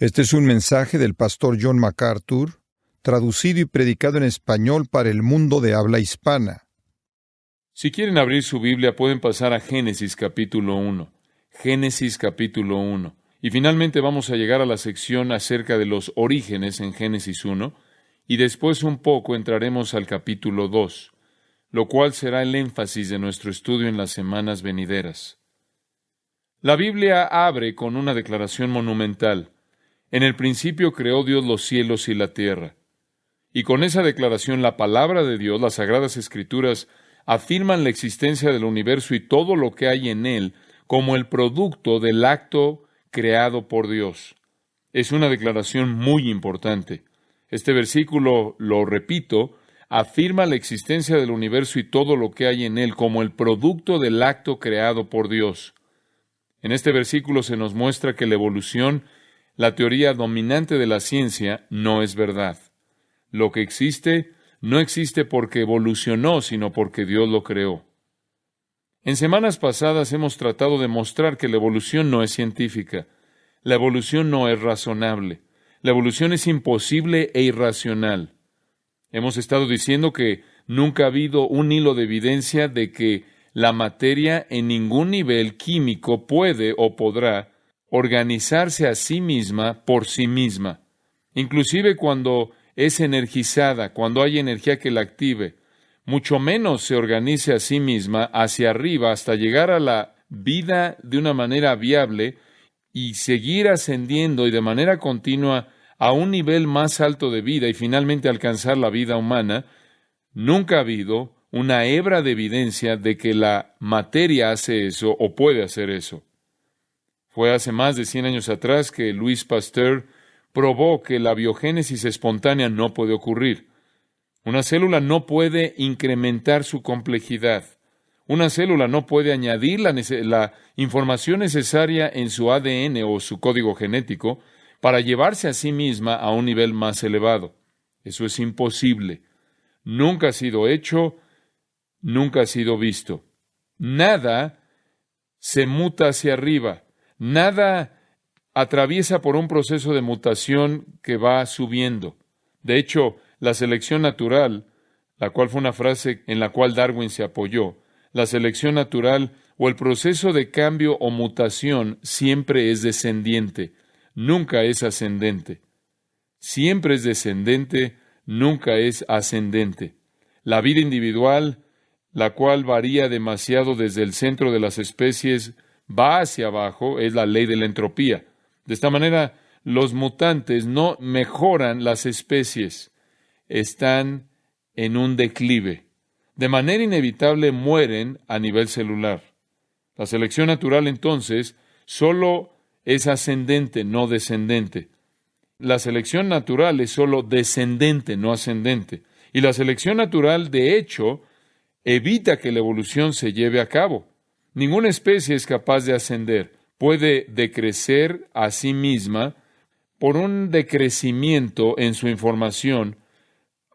Este es un mensaje del pastor John MacArthur, traducido y predicado en español para el mundo de habla hispana. Si quieren abrir su Biblia, pueden pasar a Génesis capítulo 1. Génesis capítulo 1. Y finalmente vamos a llegar a la sección acerca de los orígenes en Génesis 1, y después un poco entraremos al capítulo 2, lo cual será el énfasis de nuestro estudio en las semanas venideras. La Biblia abre con una declaración monumental. En el principio creó Dios los cielos y la tierra. Y con esa declaración, la palabra de Dios, las Sagradas Escrituras, afirman la existencia del universo y todo lo que hay en él como el producto del acto creado por Dios. Es una declaración muy importante. Este versículo, lo repito, afirma la existencia del universo y todo lo que hay en él como el producto del acto creado por Dios. En este versículo se nos muestra que la evolución, la teoría dominante de la ciencia, no es verdad. Lo que existe no existe porque evolucionó, sino porque Dios lo creó. En semanas pasadas hemos tratado de mostrar que la evolución no es científica. La evolución no es razonable. La evolución es imposible e irracional. Hemos estado diciendo que nunca ha habido un hilo de evidencia de que la materia en ningún nivel químico puede o podrá organizarse a sí misma por sí misma. Inclusive cuando es energizada, cuando hay energía que la active, mucho menos se organice a sí misma hacia arriba hasta llegar a la vida de una manera viable y seguir ascendiendo y de manera continua a un nivel más alto de vida y finalmente alcanzar la vida humana. Nunca ha habido una hebra de evidencia de que la materia hace eso o puede hacer eso. Fue hace más de 100 años atrás que Louis Pasteur probó que la biogénesis espontánea no puede ocurrir. Una célula no puede incrementar su complejidad. Una célula no puede añadir la información necesaria en su ADN o su código genético para llevarse a sí misma a un nivel más elevado. Eso es imposible. Nunca ha sido hecho, nunca ha sido visto. Nada se muta hacia arriba. Nada atraviesa por un proceso de mutación que va subiendo. De hecho, la selección natural, la cual fue una frase en la cual Darwin se apoyó, la selección natural o el proceso de cambio o mutación siempre es descendiente, nunca es ascendente. Siempre es descendente, nunca es ascendente. La vida individual, la cual varía demasiado desde el centro de las especies, va hacia abajo, es la ley de la entropía. De esta manera, los mutantes no mejoran las especies, están en un declive. De manera inevitable mueren a nivel celular. La selección natural, entonces, solo es ascendente, no descendente. La selección natural es solo descendente, no ascendente. Y la selección natural, de hecho, evita que la evolución se lleve a cabo. Ninguna especie es capaz de ascender. Puede decrecer a sí misma por un decrecimiento en su información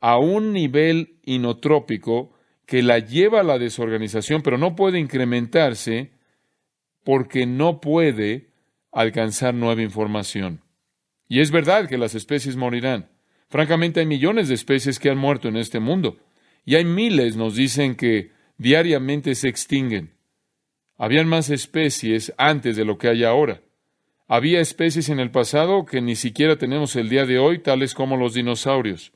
a un nivel inotrópico que la lleva a la desorganización, pero no puede incrementarse porque no puede alcanzar nueva información. Y es verdad que las especies morirán. Francamente, hay millones de especies que han muerto en este mundo, y hay miles, nos dicen, que diariamente se extinguen. Habían más especies antes de lo que hay ahora. Había especies en el pasado que ni siquiera tenemos el día de hoy, tales como los dinosaurios.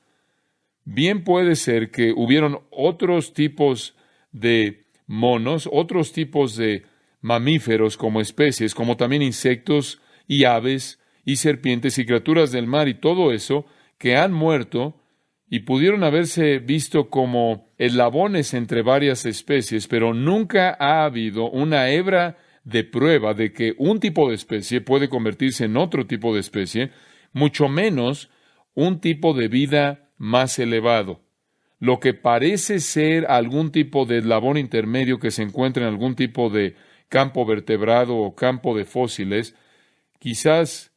Bien puede ser que hubieron otros tipos de monos, otros tipos de mamíferos como especies, como también insectos y aves y serpientes y criaturas del mar y todo eso, que han muerto y pudieron haberse visto como eslabones entre varias especies, pero nunca ha habido una hebra de prueba de que un tipo de especie puede convertirse en otro tipo de especie, mucho menos un tipo de vida más elevado. Lo que parece ser algún tipo de eslabón intermedio que se encuentra en algún tipo de campo vertebrado o campo de fósiles, quizás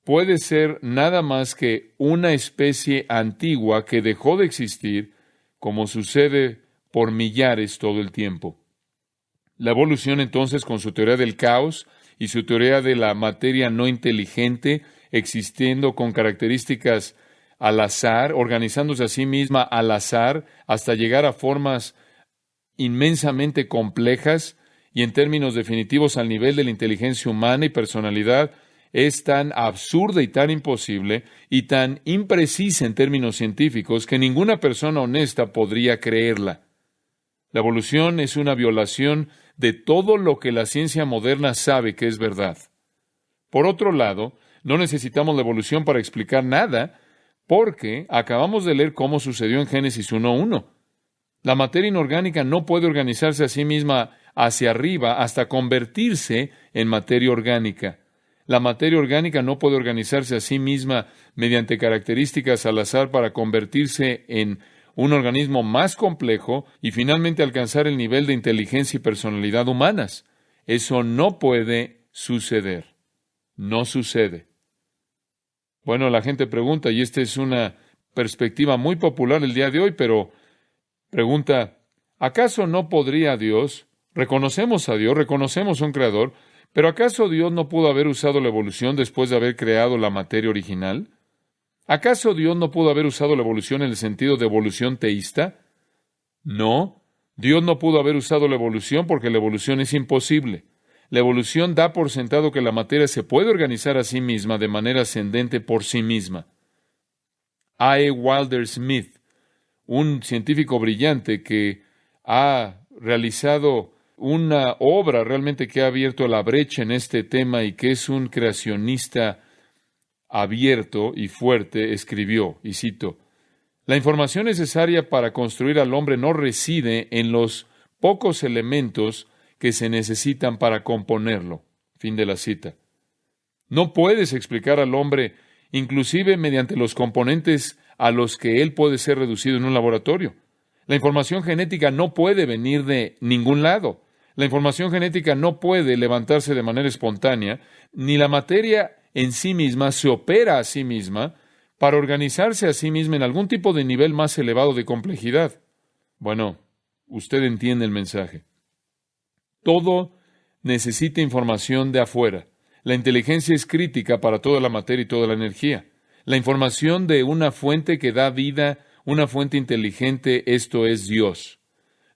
puede ser nada más que una especie antigua que dejó de existir, como sucede por millares todo el tiempo. La evolución, entonces, con su teoría del caos y su teoría de la materia no inteligente, existiendo con características al azar, organizándose a sí misma al azar, hasta llegar a formas inmensamente complejas y en términos definitivos al nivel de la inteligencia humana y personalidad, es tan absurda y tan imposible y tan imprecisa en términos científicos que ninguna persona honesta podría creerla. La evolución es una violación de todo lo que la ciencia moderna sabe que es verdad. Por otro lado, no necesitamos la evolución para explicar nada, porque acabamos de leer cómo sucedió en Génesis 1:1. La materia inorgánica no puede organizarse a sí misma hacia arriba hasta convertirse en materia orgánica. La materia orgánica no puede organizarse a sí misma mediante características al azar para convertirse en un organismo más complejo y finalmente alcanzar el nivel de inteligencia y personalidad humanas. Eso no puede suceder. No sucede. Bueno, la gente pregunta, y esta es una perspectiva muy popular el día de hoy, pero pregunta, ¿acaso no podría Dios? Reconocemos a Dios, reconocemos a un creador, pero ¿acaso Dios no pudo haber usado la evolución después de haber creado la materia original? ¿Acaso Dios no pudo haber usado la evolución en el sentido de evolución teísta? No, Dios no pudo haber usado la evolución porque la evolución es imposible. La evolución da por sentado que la materia se puede organizar a sí misma de manera ascendente por sí misma. A. E. Wilder Smith, un científico brillante que ha realizado una obra realmente que ha abierto la brecha en este tema y que es un creacionista abierto y fuerte, escribió, y cito, «La información necesaria para construir al hombre no reside en los pocos elementos que se necesitan para componerlo». Fin de la cita. No puedes explicar al hombre, inclusive mediante los componentes a los que él puede ser reducido en un laboratorio. La información genética no puede venir de ningún lado. La información genética no puede levantarse de manera espontánea, ni la materia en sí misma se opera a sí misma para organizarse a sí misma en algún tipo de nivel más elevado de complejidad. Bueno, usted entiende el mensaje. Todo necesita información de afuera. La inteligencia es crítica para toda la materia y toda la energía. La información de una fuente que da vida, una fuente inteligente, esto es Dios.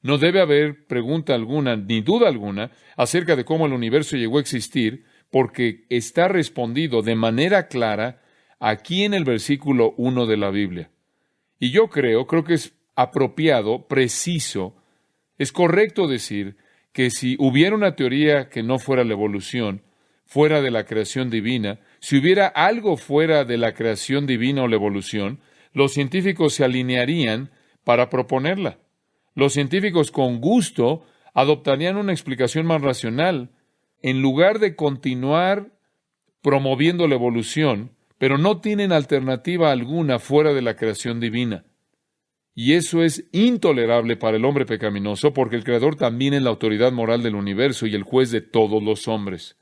No debe haber pregunta alguna, ni duda alguna, acerca de cómo el universo llegó a existir, porque está respondido de manera clara aquí en el versículo 1 de la Biblia. Y yo creo que es apropiado, preciso, es correcto decir que si hubiera una teoría que no fuera la evolución, fuera de la creación divina, si hubiera algo fuera de la creación divina o la evolución, los científicos se alinearían para proponerla. Los científicos con gusto adoptarían una explicación más racional, en lugar de continuar promoviendo la evolución, pero no tienen alternativa alguna fuera de la creación divina. Y eso es intolerable para el hombre pecaminoso, porque el Creador también es la autoridad moral del universo y el juez de todos los hombres.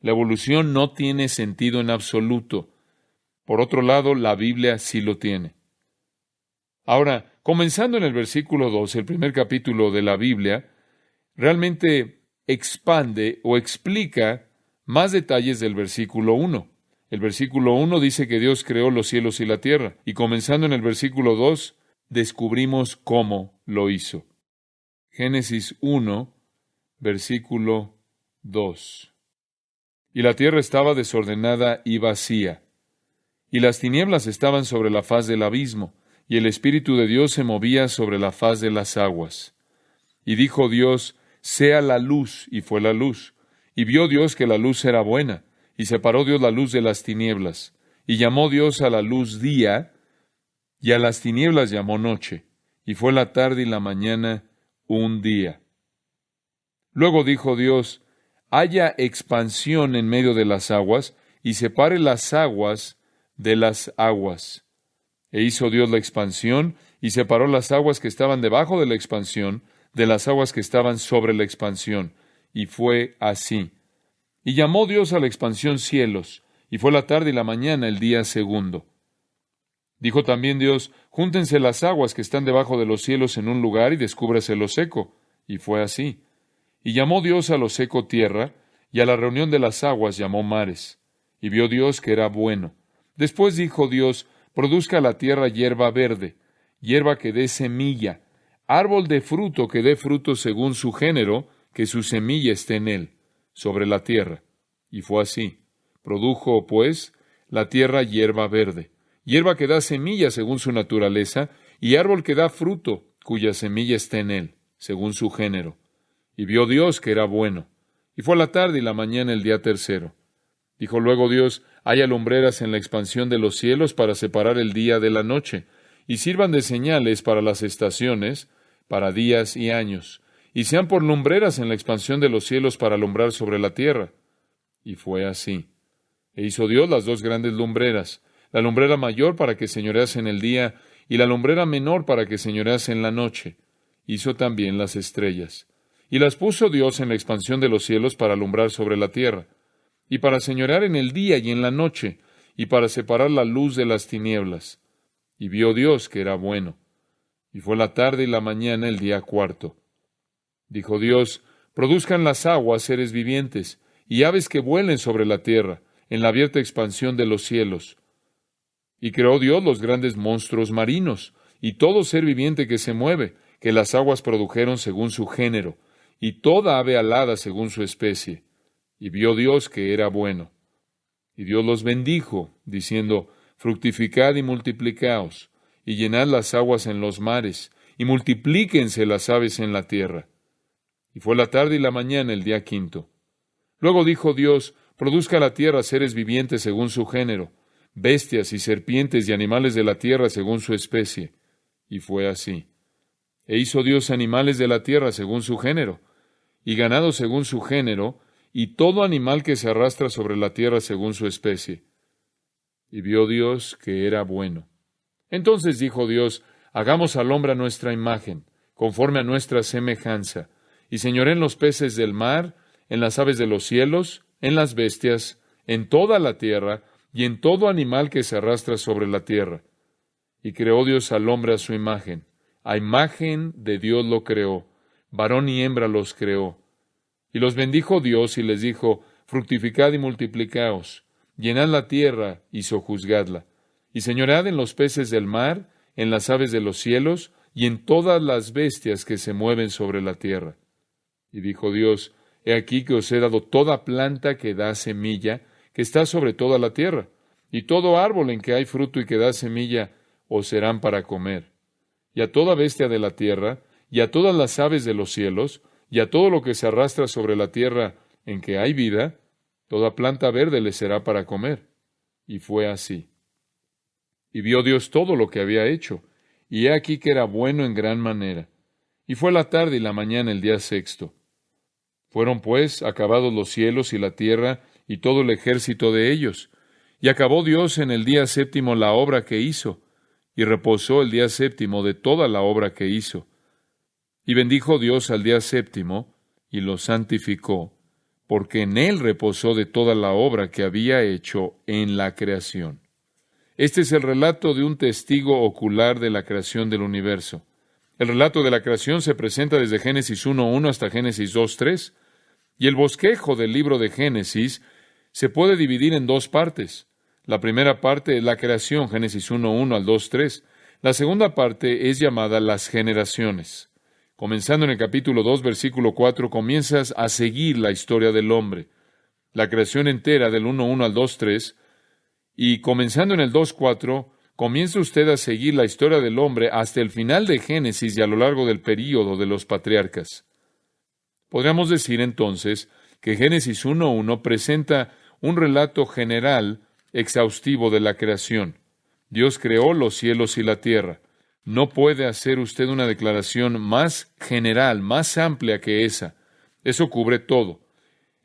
La evolución no tiene sentido en absoluto. Por otro lado, la Biblia sí lo tiene. Ahora, comenzando en el versículo 2, el primer capítulo de la Biblia, realmente expande o explica más detalles del versículo 1. El versículo 1 dice que Dios creó los cielos y la tierra, y comenzando en el versículo 2, descubrimos cómo lo hizo. Génesis 1, versículo 2. Y la tierra estaba desordenada y vacía, y las tinieblas estaban sobre la faz del abismo, y el Espíritu de Dios se movía sobre la faz de las aguas. Y dijo Dios, sea la luz, y fue la luz. Y vio Dios que la luz era buena, y separó Dios la luz de las tinieblas. Y llamó Dios a la luz día, y a las tinieblas llamó noche. Y fue la tarde y la mañana un día. Luego dijo Dios, haya expansión en medio de las aguas, y separe las aguas de las aguas. E hizo Dios la expansión, y separó las aguas que estaban debajo de la expansión, de las aguas que estaban sobre la expansión. Y fue así. Y llamó Dios a la expansión cielos, y fue la tarde y la mañana el día segundo. Dijo también Dios, júntense las aguas que están debajo de los cielos en un lugar, y descúbrase lo seco. Y fue así. Y llamó Dios a lo seco tierra, y a la reunión de las aguas llamó mares. Y vio Dios que era bueno. Después dijo Dios, produzca la tierra hierba verde, hierba que dé semilla, árbol de fruto que dé fruto según su género, que su semilla esté en él, sobre la tierra. Y fue así. Produjo, pues, la tierra hierba verde, hierba que da semilla según su naturaleza, y árbol que da fruto, cuya semilla esté en él, según su género. Y vio Dios que era bueno. Y fue la tarde y la mañana el día tercero. Dijo luego Dios, haya lumbreras en la expansión de los cielos para separar el día de la noche, y sirvan de señales para las estaciones, para días y años, y sean por lumbreras en la expansión de los cielos para alumbrar sobre la tierra. Y fue así. E hizo Dios las dos grandes lumbreras, la lumbrera mayor para que señorease en el día, y la lumbrera menor para que señorease en la noche. Hizo también las estrellas. Y las puso Dios en la expansión de los cielos para alumbrar sobre la tierra, y para señorear en el día y en la noche, y para separar la luz de las tinieblas. Y vio Dios que era bueno. Y fue la tarde y la mañana el día cuarto. Dijo Dios, produzcan las aguas seres vivientes, y aves que vuelen sobre la tierra, en la abierta expansión de los cielos. Y creó Dios los grandes monstruos marinos, y todo ser viviente que se mueve, que las aguas produjeron según su género, y toda ave alada según su especie. Y vio Dios que era bueno. Y Dios los bendijo, diciendo, fructificad y multiplicaos, y llenad las aguas en los mares, y multiplíquense las aves en la tierra. Y fue la tarde y la mañana el día quinto. Luego dijo Dios, produzca la tierra seres vivientes según su género, bestias y serpientes y animales de la tierra según su especie. Y fue así. E hizo Dios animales de la tierra según su género, y ganado según su género, y todo animal que se arrastra sobre la tierra según su especie. Y vio Dios que era bueno. Entonces dijo Dios, hagamos al hombre a nuestra imagen, conforme a nuestra semejanza, y señoreen los peces del mar, en las aves de los cielos, en las bestias, en toda la tierra, y en todo animal que se arrastra sobre la tierra. Y creó Dios al hombre a su imagen. A imagen de Dios lo creó, varón y hembra los creó. Y los bendijo Dios y les dijo, fructificad y multiplicaos, llenad la tierra y sojuzgadla, y señoread en los peces del mar, en las aves de los cielos, y en todas las bestias que se mueven sobre la tierra. Y dijo Dios, he aquí que os he dado toda planta que da semilla, que está sobre toda la tierra, y todo árbol en que hay fruto y que da semilla, os serán para comer. Y a toda bestia de la tierra, y a todas las aves de los cielos, y a todo lo que se arrastra sobre la tierra en que hay vida, toda planta verde le será para comer. Y fue así. Y vio Dios todo lo que había hecho, y he aquí que era bueno en gran manera. Y fue la tarde y la mañana el día sexto. Fueron pues acabados los cielos y la tierra, y todo el ejército de ellos. Y acabó Dios en el día séptimo la obra que hizo, y reposó el día séptimo de toda la obra que hizo. Y bendijo Dios al día séptimo, y lo santificó, porque en él reposó de toda la obra que había hecho en la creación. Este es el relato de un testigo ocular de la creación del universo. El relato de la creación se presenta desde Génesis 1:1 hasta Génesis 2:3, y el bosquejo del libro de Génesis se puede dividir en dos partes. La primera parte es la creación, Génesis 1:1 al 2:3. La segunda parte es llamada las generaciones. Comenzando en el capítulo 2, versículo 4, comienzas a seguir la historia del hombre. La creación entera del 1:1 al 2:3, y comenzando en el 2:4, comienza usted a seguir la historia del hombre hasta el final de Génesis y a lo largo del período de los patriarcas. Podríamos decir entonces que Génesis 1:1 presenta un relato general exhaustivo de la creación. Dios creó los cielos y la tierra. No puede hacer usted una declaración más general, más amplia que esa. Eso cubre todo.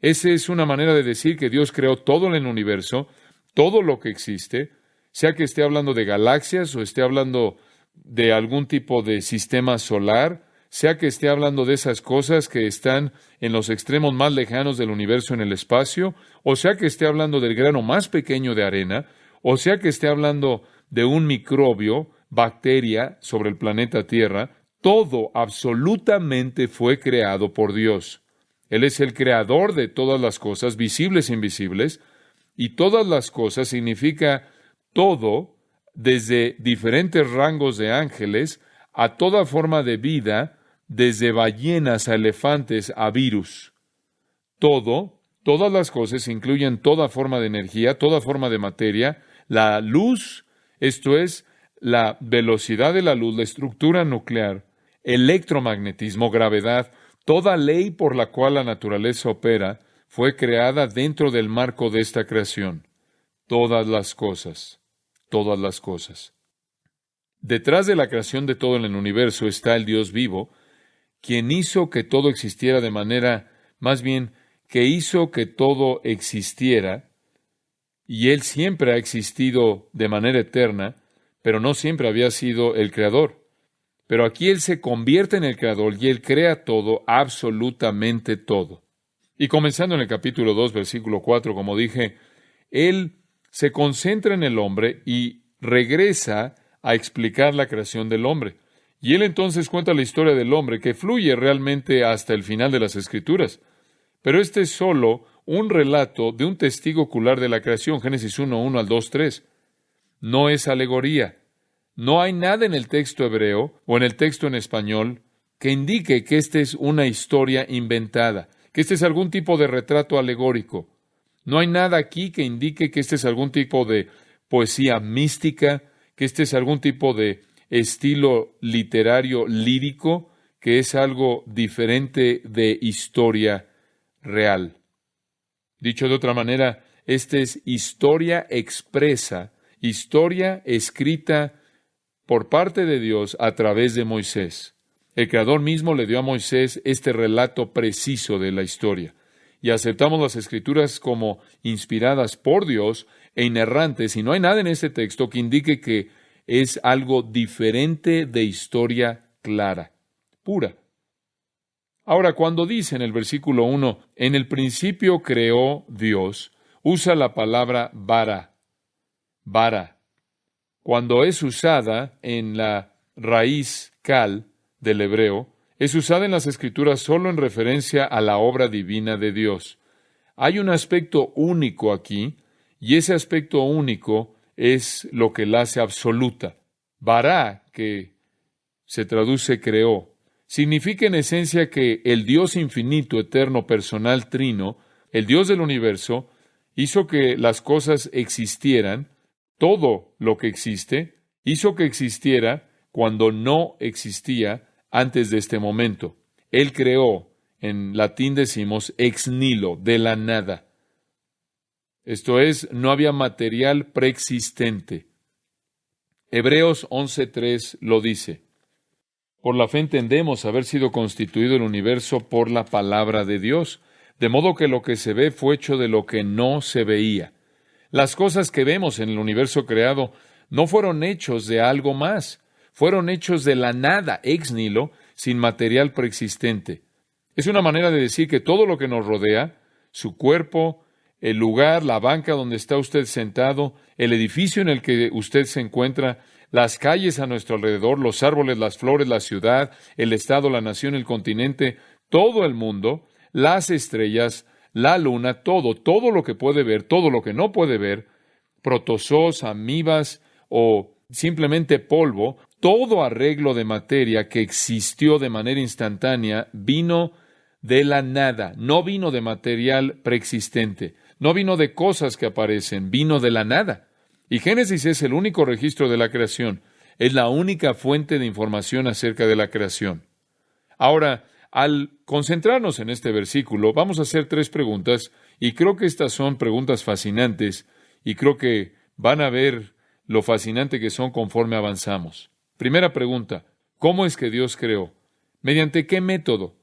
Esa es una manera de decir que Dios creó todo en el universo, todo lo que existe, sea que esté hablando de galaxias o esté hablando de algún tipo de sistema solar, sea que esté hablando de esas cosas que están en los extremos más lejanos del universo en el espacio, o sea que esté hablando del grano más pequeño de arena, o sea que esté hablando de un microbio, bacteria sobre el planeta Tierra, todo absolutamente fue creado por Dios. Él es el creador de todas las cosas, visibles e invisibles, Y todas las cosas significa todo, desde diferentes rangos de ángeles a toda forma de vida, desde ballenas a elefantes a virus. Todo, todas las cosas incluyen toda forma de energía, toda forma de materia, la luz, esto es, la velocidad de la luz, la estructura nuclear, electromagnetismo, gravedad, toda ley por la cual la naturaleza opera, fue creada dentro del marco de esta creación. Todas las cosas, todas las cosas. Detrás de la creación de todo en el universo está el Dios vivo, quien hizo que todo existiera de manera, más bien, que hizo que todo existiera, y Él siempre ha existido de manera eterna, pero no siempre había sido el Creador. Pero aquí Él se convierte en el Creador y Él crea todo, absolutamente todo. Y comenzando en el capítulo 2, versículo 4, como dije, Él se concentra en el hombre y regresa a explicar la creación del hombre. Y Él entonces cuenta la historia del hombre que fluye realmente hasta el final de las Escrituras. Pero este es solo un relato de un testigo ocular de la creación, Génesis 1:1 al 2:3. No es alegoría. No hay nada en el texto hebreo o en el texto en español que indique que esta es una historia inventada, que este es algún tipo de retrato alegórico. No hay nada aquí que indique que este es algún tipo de poesía mística, que este es algún tipo de estilo literario lírico, que es algo diferente de historia real. Dicho de otra manera, esta es historia expresa, historia escrita por parte de Dios a través de Moisés. El Creador mismo le dio a Moisés este relato preciso de la historia. Y aceptamos las Escrituras como inspiradas por Dios e inerrantes, y no hay nada en este texto que indique que es algo diferente de historia clara, pura. Ahora, cuando dice en el versículo 1, en el principio creó Dios, usa la palabra bara. Bara. Cuando es usada en la raíz kal del hebreo, es usada en las Escrituras solo en referencia a la obra divina de Dios. Hay un aspecto único aquí, y ese aspecto único es lo que la hace absoluta. Bara, que se traduce creó, significa en esencia que el Dios infinito, eterno, personal, trino, el Dios del universo, hizo que las cosas existieran, todo lo que existe, hizo que existiera cuando no existía antes de este momento. Él creó, en latín decimos, ex nihilo, de la nada. Esto es, no había material preexistente. Hebreos 11:3 lo dice. Por la fe entendemos haber sido constituido el universo por la palabra de Dios, de modo que lo que se ve fue hecho de lo que no se veía. Las cosas que vemos en el universo creado no fueron hechos de algo más, fueron hechos de la nada, ex nihilo, sin material preexistente. Es una manera de decir que todo lo que nos rodea, su cuerpo, el lugar, la banca donde está usted sentado, el edificio en el que usted se encuentra, las calles a nuestro alrededor, los árboles, las flores, la ciudad, el estado, la nación, el continente, todo el mundo, las estrellas, la luna, todo lo que puede ver, todo lo que no puede ver, protozoos, amibas o simplemente polvo, todo arreglo de materia que existió de manera instantánea vino de la nada, no vino de material preexistente, no vino de cosas que aparecen, vino de la nada. Y Génesis es el único registro de la creación, es la única fuente de información acerca de la creación. Ahora, al concentrarnos en este versículo, vamos a hacer 3 preguntas, y creo que estas son preguntas fascinantes, y creo que van a ver lo fascinante que son conforme avanzamos. Primera pregunta, ¿cómo es que Dios creó? ¿Mediante qué método?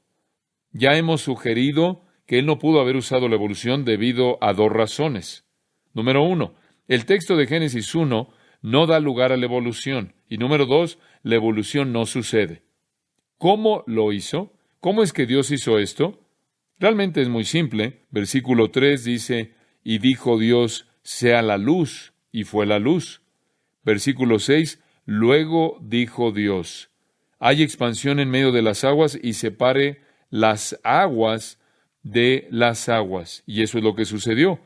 Ya hemos sugerido que Él no pudo haber usado la evolución debido a 2 razones. Número 1, el texto de Génesis 1 no da lugar a la evolución. Y número 2, la evolución no sucede. ¿Cómo lo hizo? ¿Cómo es que Dios hizo esto? Realmente es muy simple. Versículo 3 dice, y dijo Dios, sea la luz, y fue la luz. Versículo 6, luego dijo Dios, hay expansión en medio de las aguas y separe las aguas de las aguas. Y eso es lo que sucedió.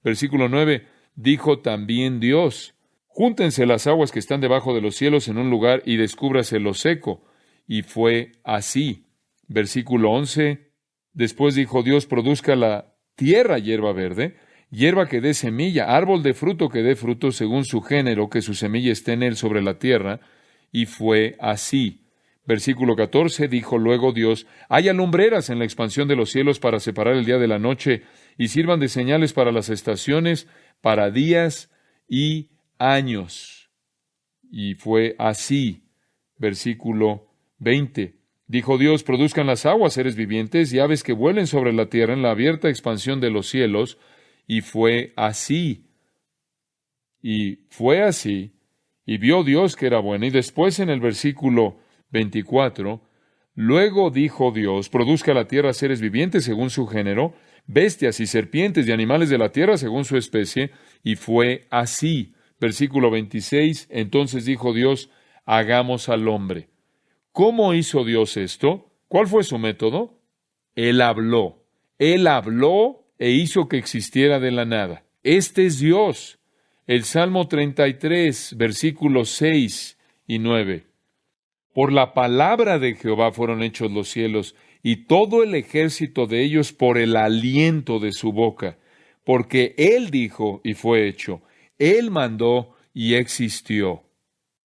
Versículo 9, dijo también Dios, júntense las aguas que están debajo de los cielos en un lugar y descúbrase lo seco. Y fue así. Versículo 11, después dijo Dios, produzca la tierra hierba verde, hierba que dé semilla, árbol de fruto que dé fruto según su género, que su semilla esté en él sobre la tierra. Y fue así. Versículo 14, dijo luego Dios, haya lumbreras en la expansión de los cielos para separar el día de la noche, y sirvan de señales para las estaciones, para días y años. Y fue así. Versículo 20, dijo Dios, produzcan las aguas seres vivientes y aves que vuelen sobre la tierra en la abierta expansión de los cielos. Y fue así. Y fue así. Y vio Dios que era bueno. Y después en el versículo 24, luego dijo Dios, produzca la tierra seres vivientes según su género, bestias y serpientes y animales de la tierra según su especie, y fue así. Versículo 26, entonces dijo Dios, hagamos al hombre. ¿Cómo hizo Dios esto? ¿Cuál fue su método? Él habló. Él habló e hizo que existiera de la nada. Este es Dios. El Salmo 33, versículos 6 y 9. Por la palabra de Jehová fueron hechos los cielos, y todo el ejército de ellos por el aliento de su boca. Porque Él dijo, y fue hecho. Él mandó, y existió.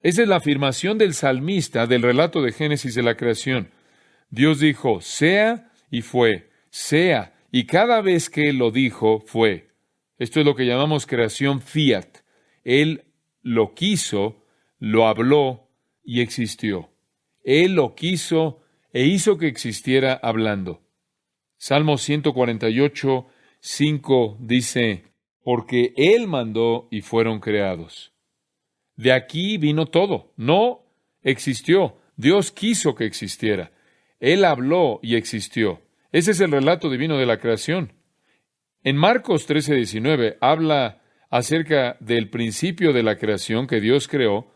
Esa es la afirmación del salmista del relato de Génesis de la creación. Dios dijo, sea, y fue. Sea, y cada vez que Él lo dijo, fue. Esto es lo que llamamos creación fiat. Él lo quiso, lo habló, y existió. Él lo quiso e hizo que existiera hablando. Salmo 148, 5 dice, porque Él mandó y fueron creados. De aquí vino todo. No existió. Dios quiso que existiera. Él habló y existió. Ese es el relato divino de la creación. En Marcos 13:19 habla acerca del principio de la creación que Dios creó,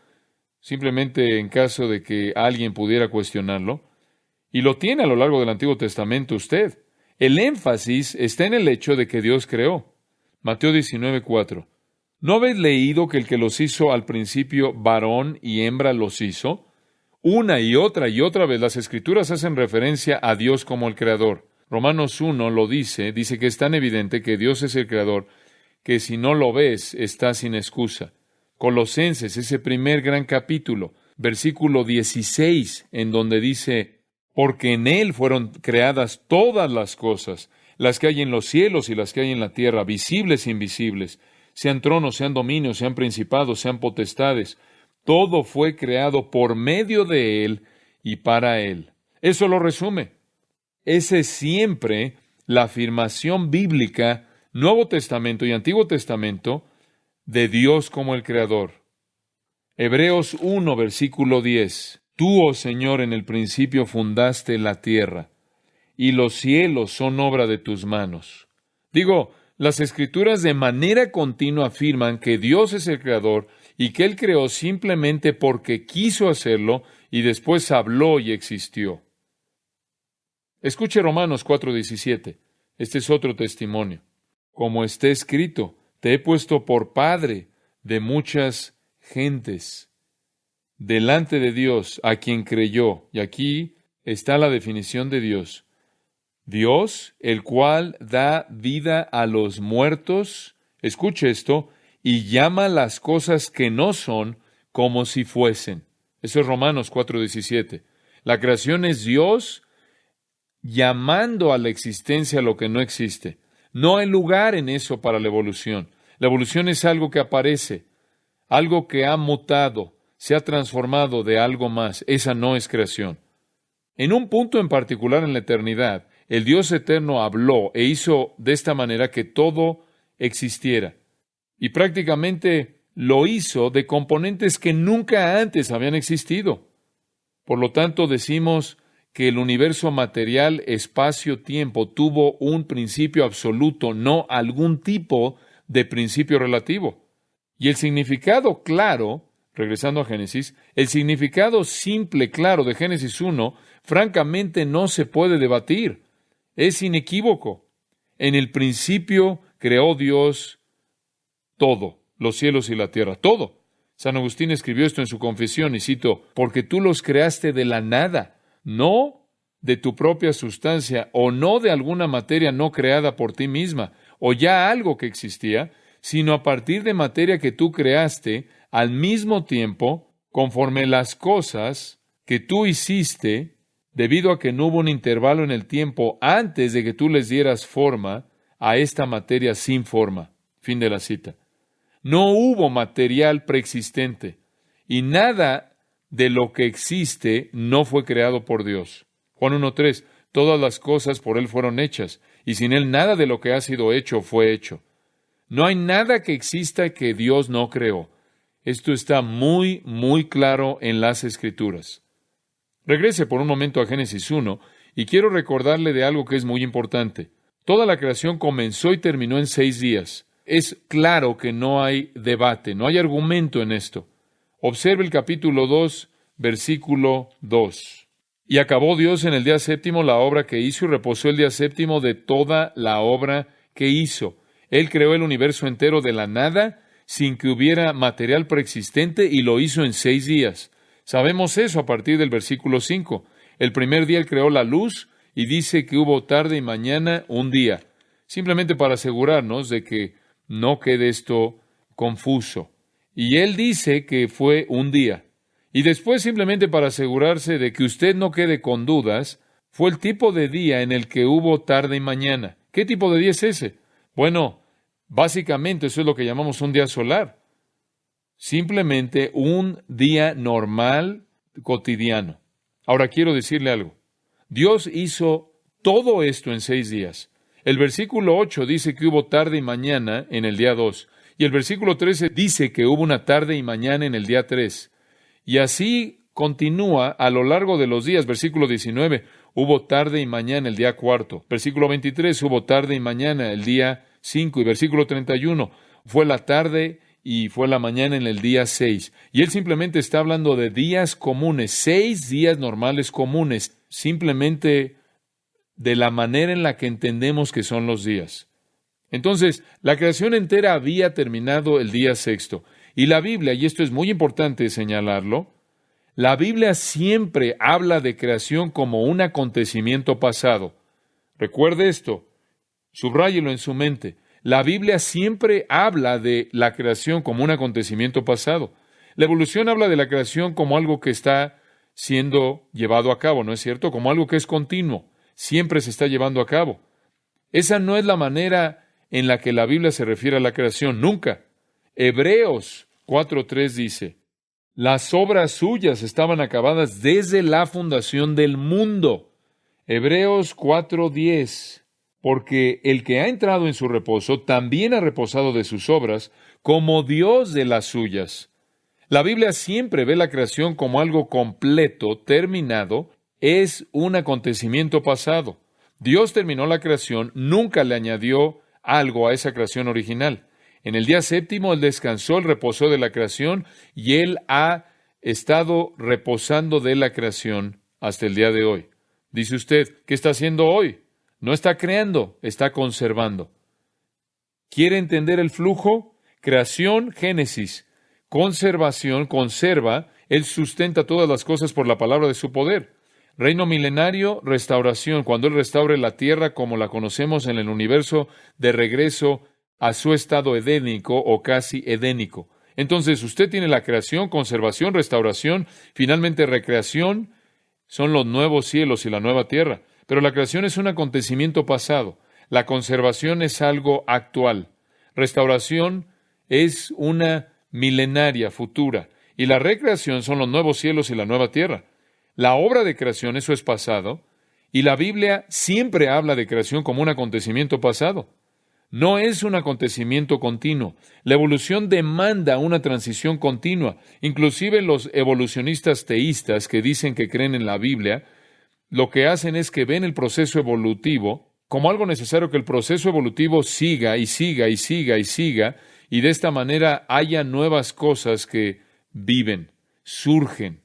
simplemente en caso de que alguien pudiera cuestionarlo, y lo tiene a lo largo del Antiguo Testamento usted. El énfasis está en el hecho de que Dios creó. Mateo 19:4. ¿No habéis leído que el que los hizo al principio varón y hembra los hizo? Una y otra vez las Escrituras hacen referencia a Dios como el Creador. Romanos 1 lo dice que es tan evidente que Dios es el Creador, que si no lo ves, estás sin excusa. Colosenses, ese primer gran capítulo, versículo 16, en donde dice, porque en Él fueron creadas todas las cosas, las que hay en los cielos y las que hay en la tierra, visibles e invisibles, sean tronos, sean dominios, sean principados, sean potestades. Todo fue creado por medio de Él y para Él. Eso lo resume. Esa es siempre la afirmación bíblica, Nuevo Testamento y Antiguo Testamento, de Dios como el Creador. Hebreos 1, versículo 10. Tú, oh Señor, en el principio fundaste la tierra, y los cielos son obra de tus manos. Las Escrituras de manera continua afirman que Dios es el Creador y que Él creó simplemente porque quiso hacerlo y después habló y existió. Escuche Romanos 4:17. Este es otro testimonio. Como está escrito, te he puesto por padre de muchas gentes, delante de Dios, a quien creyó. Y aquí está la definición de Dios. Dios, el cual da vida a los muertos, escuche esto, y llama las cosas que no son como si fuesen. Eso es Romanos 4:17. La creación es Dios llamando a la existencia lo que no existe. No hay lugar en eso para la evolución. La evolución es algo que aparece, algo que ha mutado, se ha transformado de algo más. Esa no es creación. En un punto en particular en la eternidad, el Dios eterno habló e hizo de esta manera que todo existiera. Y prácticamente lo hizo de componentes que nunca antes habían existido. Por lo tanto, decimos que el universo material, espacio-tiempo, tuvo un principio absoluto, no algún tipo de principio relativo. Y el significado claro, regresando a Génesis, el significado simple, claro de Génesis 1, francamente no se puede debatir. Es inequívoco. En el principio creó Dios todo, los cielos y la tierra, todo. San Agustín escribió esto en su confesión, y cito, porque tú los creaste de la nada, no de tu propia sustancia, o no de alguna materia no creada por ti misma, o ya algo que existía, sino a partir de materia que tú creaste, al mismo tiempo, conforme las cosas que tú hiciste, debido a que no hubo un intervalo en el tiempo antes de que tú les dieras forma a esta materia sin forma. Fin de la cita. No hubo material preexistente, y nada de lo que existe no fue creado por Dios. Juan 1:3, todas las cosas por Él fueron hechas, y sin Él nada de lo que ha sido hecho fue hecho. No hay nada que exista que Dios no creó. Esto está muy, muy claro en las Escrituras. Regrese por un momento a Génesis 1, y quiero recordarle de algo que es muy importante. Toda la creación comenzó y terminó en 6 días. Es claro que no hay debate, no hay argumento en esto. Observe el capítulo 2, versículo 2. Y acabó Dios en el día séptimo la obra que hizo y reposó el día séptimo de toda la obra que hizo. Él creó el universo entero de la nada, sin que hubiera material preexistente, y lo hizo en 6 días. Sabemos eso a partir del versículo 5. El primer día Él creó la luz, y dice que hubo tarde y mañana un día. Simplemente para asegurarnos de que no quede esto confuso. Y Él dice que fue un día. Y después, simplemente para asegurarse de que usted no quede con dudas, fue el tipo de día en el que hubo tarde y mañana. ¿Qué tipo de día es ese? Bueno, básicamente eso es lo que llamamos un día solar. Simplemente un día normal, cotidiano. Ahora quiero decirle algo. Dios hizo todo esto en 6 días. El versículo 8 dice que hubo tarde y mañana en el día 2. Y el versículo 13 dice que hubo una tarde y mañana en el día 3. Y así continúa a lo largo de los días. Versículo 19, hubo tarde y mañana el día 4. Versículo 23, hubo tarde y mañana el día 5. Y versículo 31, fue la tarde y fue la mañana en el día 6. Y él simplemente está hablando de días comunes, 6 días normales comunes, simplemente de la manera en la que entendemos que son los días. Entonces, la creación entera había terminado el día sexto. Y la Biblia, y esto es muy importante señalarlo, la Biblia siempre habla de creación como un acontecimiento pasado. Recuerde esto, subráyelo en su mente. La Biblia siempre habla de la creación como un acontecimiento pasado. La evolución habla de la creación como algo que está siendo llevado a cabo, ¿no es cierto? Como algo que es continuo, siempre se está llevando a cabo. Esa no es la manera en la que la Biblia se refiere a la creación, nunca. Hebreos 4:3 dice, las obras suyas estaban acabadas desde la fundación del mundo. Hebreos 4:10, porque el que ha entrado en su reposo también ha reposado de sus obras, como Dios de las suyas. La Biblia siempre ve la creación como algo completo, terminado, es un acontecimiento pasado. Dios terminó la creación, nunca le añadió algo a esa creación original. En el día séptimo Él descansó, Él reposó de la creación, y Él ha estado reposando de la creación hasta el día de hoy. Dice usted, ¿qué está haciendo hoy? No está creando, está conservando. ¿Quiere entender el flujo? Creación, Génesis. Conservación, conserva. Él sustenta todas las cosas por la palabra de su poder. Reino milenario, restauración. Cuando Él restaure la tierra como la conocemos en el universo, de regreso a su estado edénico o casi edénico. Entonces, usted tiene la creación, conservación, restauración, finalmente recreación. Son los nuevos cielos y la nueva tierra. Pero la creación es un acontecimiento pasado. La conservación es algo actual. Restauración es una milenaria, futura. Y la recreación son los nuevos cielos y la nueva tierra. La obra de creación, eso es pasado. Y la Biblia siempre habla de creación como un acontecimiento pasado. No es un acontecimiento continuo. La evolución demanda una transición continua. Inclusive los evolucionistas teístas que dicen que creen en la Biblia, lo que hacen es que ven el proceso evolutivo como algo necesario, que el proceso evolutivo siga y siga y siga y siga, y de esta manera haya nuevas cosas que viven, surgen.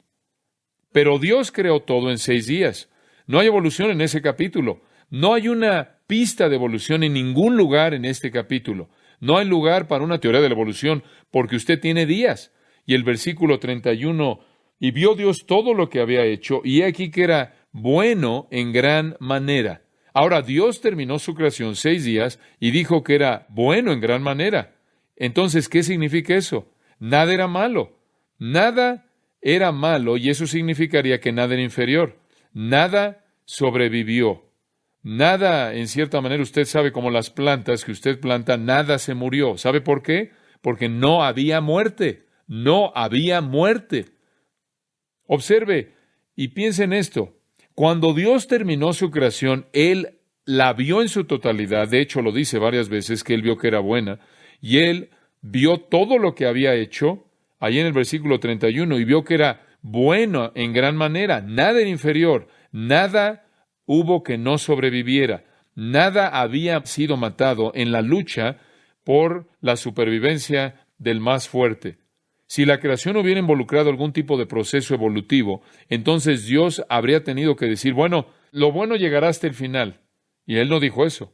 Pero Dios creó todo en 6 días. No hay evolución en ese capítulo. No hay una pista de evolución en ningún lugar en este capítulo. No hay lugar para una teoría de la evolución porque usted tiene días. Y el versículo 31, y vio Dios todo lo que había hecho, y he aquí que era bueno en gran manera. Ahora, Dios terminó su creación 6 días y dijo que era bueno en gran manera. Entonces, ¿qué significa eso? Nada era malo. Nada era malo y eso significaría que nada era inferior. Nada sobrevivió. Nada, en cierta manera, usted sabe como las plantas que usted planta, nada se murió. ¿Sabe por qué? Porque no había muerte. No había muerte. Observe y piense en esto. Cuando Dios terminó su creación, Él la vio en su totalidad. De hecho, lo dice varias veces que Él vio que era buena. Y Él vio todo lo que había hecho, ahí en el versículo 31, y vio que era bueno en gran manera. Nada era inferior. Nada hubo que no sobreviviera. Nada había sido matado en la lucha por la supervivencia del más fuerte. Si la creación hubiera involucrado algún tipo de proceso evolutivo, entonces Dios habría tenido que decir, bueno, lo bueno llegará hasta el final. Y Él no dijo eso.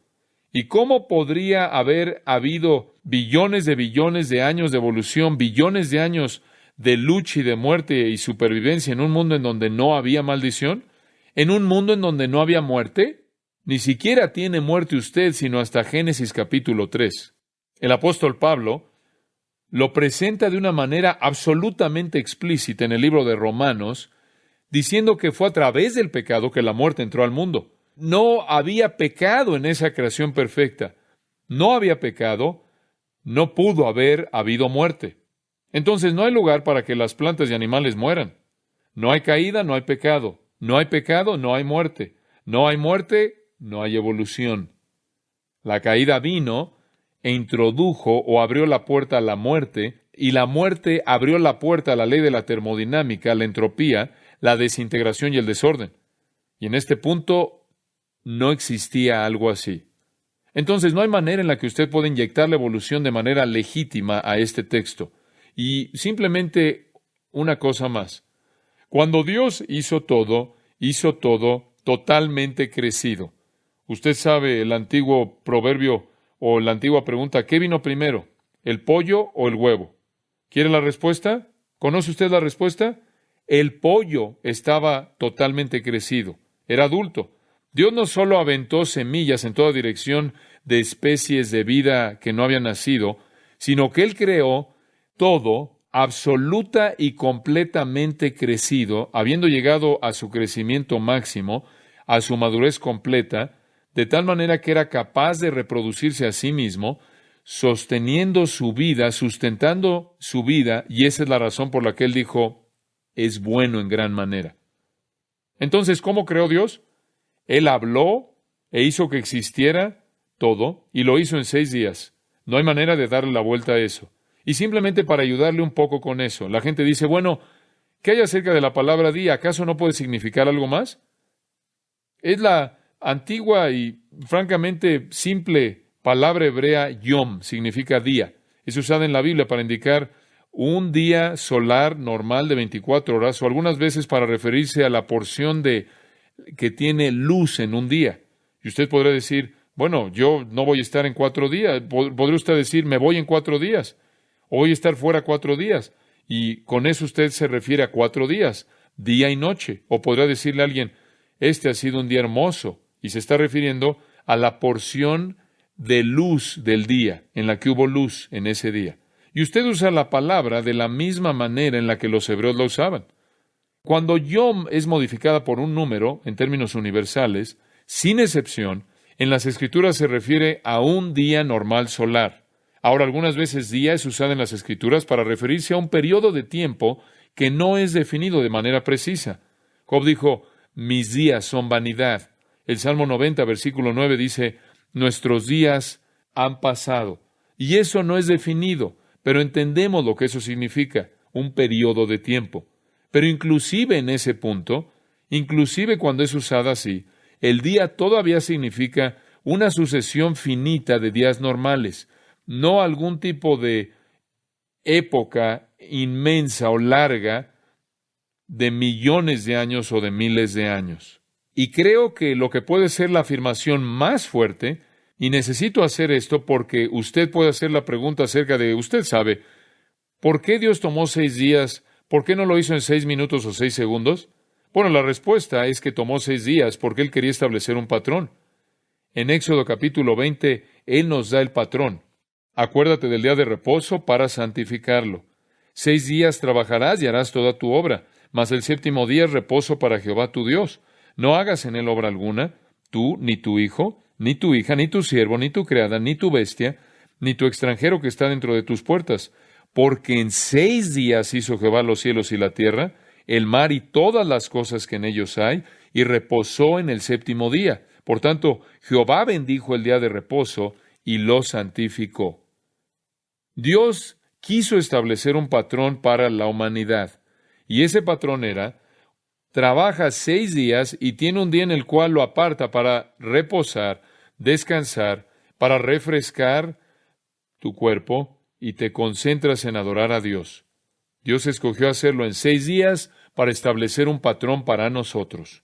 ¿Y cómo podría haber habido billones de años de evolución, billones de años de lucha y de muerte y supervivencia en un mundo en donde no había maldición? ¿En un mundo en donde no había muerte? Ni siquiera tiene muerte usted, sino hasta Génesis capítulo 3. El apóstol Pablo lo presenta de una manera absolutamente explícita en el libro de Romanos, diciendo que fue a través del pecado que la muerte entró al mundo. No había pecado en esa creación perfecta. No había pecado, no pudo haber habido muerte. Entonces no hay lugar para que las plantas y animales mueran. No hay caída, no hay pecado. No hay pecado, no hay muerte. No hay muerte, no hay evolución. La caída vino e introdujo o abrió la puerta a la muerte, y la muerte abrió la puerta a la ley de la termodinámica, la entropía, la desintegración y el desorden. Y en este punto no existía algo así. Entonces no hay manera en la que usted pueda inyectar la evolución de manera legítima a este texto. Y simplemente una cosa más. Cuando Dios hizo todo totalmente crecido. Usted sabe el antiguo proverbio o la antigua pregunta, ¿qué vino primero? ¿El pollo o el huevo? ¿Quiere la respuesta? ¿Conoce usted la respuesta? El pollo estaba totalmente crecido, era adulto. Dios no solo aventó semillas en toda dirección de especies de vida que no habían nacido, sino que Él creó todo absoluta y completamente crecido, habiendo llegado a su crecimiento máximo, a su madurez completa, de tal manera que era capaz de reproducirse a sí mismo, sosteniendo su vida, sustentando su vida, y esa es la razón por la que Él dijo, es bueno en gran manera. Entonces, ¿cómo creó Dios? Él habló e hizo que existiera todo, y lo hizo en 6 días. No hay manera de darle la vuelta a eso. Y simplemente para ayudarle un poco con eso, la gente dice, bueno, ¿qué hay acerca de la palabra día? ¿Acaso no puede significar algo más? Es la antigua y francamente simple palabra hebrea yom, significa día. Es usada en la Biblia para indicar un día solar normal de 24 horas o algunas veces para referirse a la porción que tiene luz en un día. Y usted podrá decir, bueno, yo no voy a estar en 4 días. Podría usted decir, me voy en 4 días. O voy a estar fuera 4 días. Y con eso usted se refiere a 4 días, día y noche. O podrá decirle a alguien, este ha sido un día hermoso. Y se está refiriendo a la porción de luz del día, en la que hubo luz en ese día. Y usted usa la palabra de la misma manera en la que los hebreos la usaban. Cuando yom es modificada por un número, en términos universales, sin excepción, en las Escrituras se refiere a un día normal solar. Ahora, algunas veces día es usada en las Escrituras para referirse a un periodo de tiempo que no es definido de manera precisa. Job dijo, mis días son vanidad. El Salmo 90, versículo 9 dice, nuestros días han pasado. Y eso no es definido, pero entendemos lo que eso significa, un periodo de tiempo. Pero inclusive en ese punto, inclusive cuando es usada así, el día todavía significa una sucesión finita de días normales, no algún tipo de época inmensa o larga de millones de años o de miles de años. Y creo que lo que puede ser la afirmación más fuerte Y necesito hacer esto porque usted puede hacer la pregunta acerca de, usted sabe, ¿por qué Dios tomó 6 días? ¿Por qué no lo hizo en 6 minutos o 6 segundos? Bueno, la respuesta es que tomó 6 días porque Él quería establecer un patrón. En Éxodo capítulo 20, Él nos da el patrón. Acuérdate del día de reposo para santificarlo. 6 días trabajarás y harás toda tu obra, mas el 7º día es reposo para Jehová tu Dios. No hagas en él obra alguna, tú, ni tu hijo, ni tu hija, ni tu siervo, ni tu criada, ni tu bestia, ni tu extranjero que está dentro de tus puertas. Porque en 6 días hizo Jehová los cielos y la tierra, el mar y todas las cosas que en ellos hay, y reposó en el 7º día. Por tanto, Jehová bendijo el día de reposo y lo santificó. Dios quiso establecer un patrón para la humanidad, y ese patrón era: trabaja 6 días y tiene un día en el cual lo aparta para reposar, descansar, para refrescar tu cuerpo, y te concentras en adorar a Dios. Dios escogió hacerlo en 6 días para establecer un patrón para nosotros.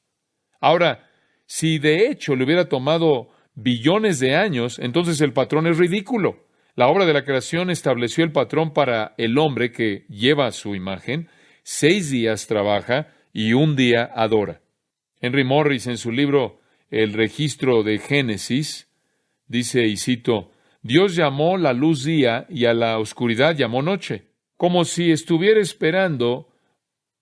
Ahora, si de hecho le hubiera tomado billones de años, entonces el patrón es ridículo. La obra de la creación estableció el patrón para el hombre que lleva su imagen. 6 días trabaja y un día adora. Henry Morris, en su libro El registro de Génesis, dice, y cito, Dios llamó la luz día y a la oscuridad llamó noche, como si estuviera esperando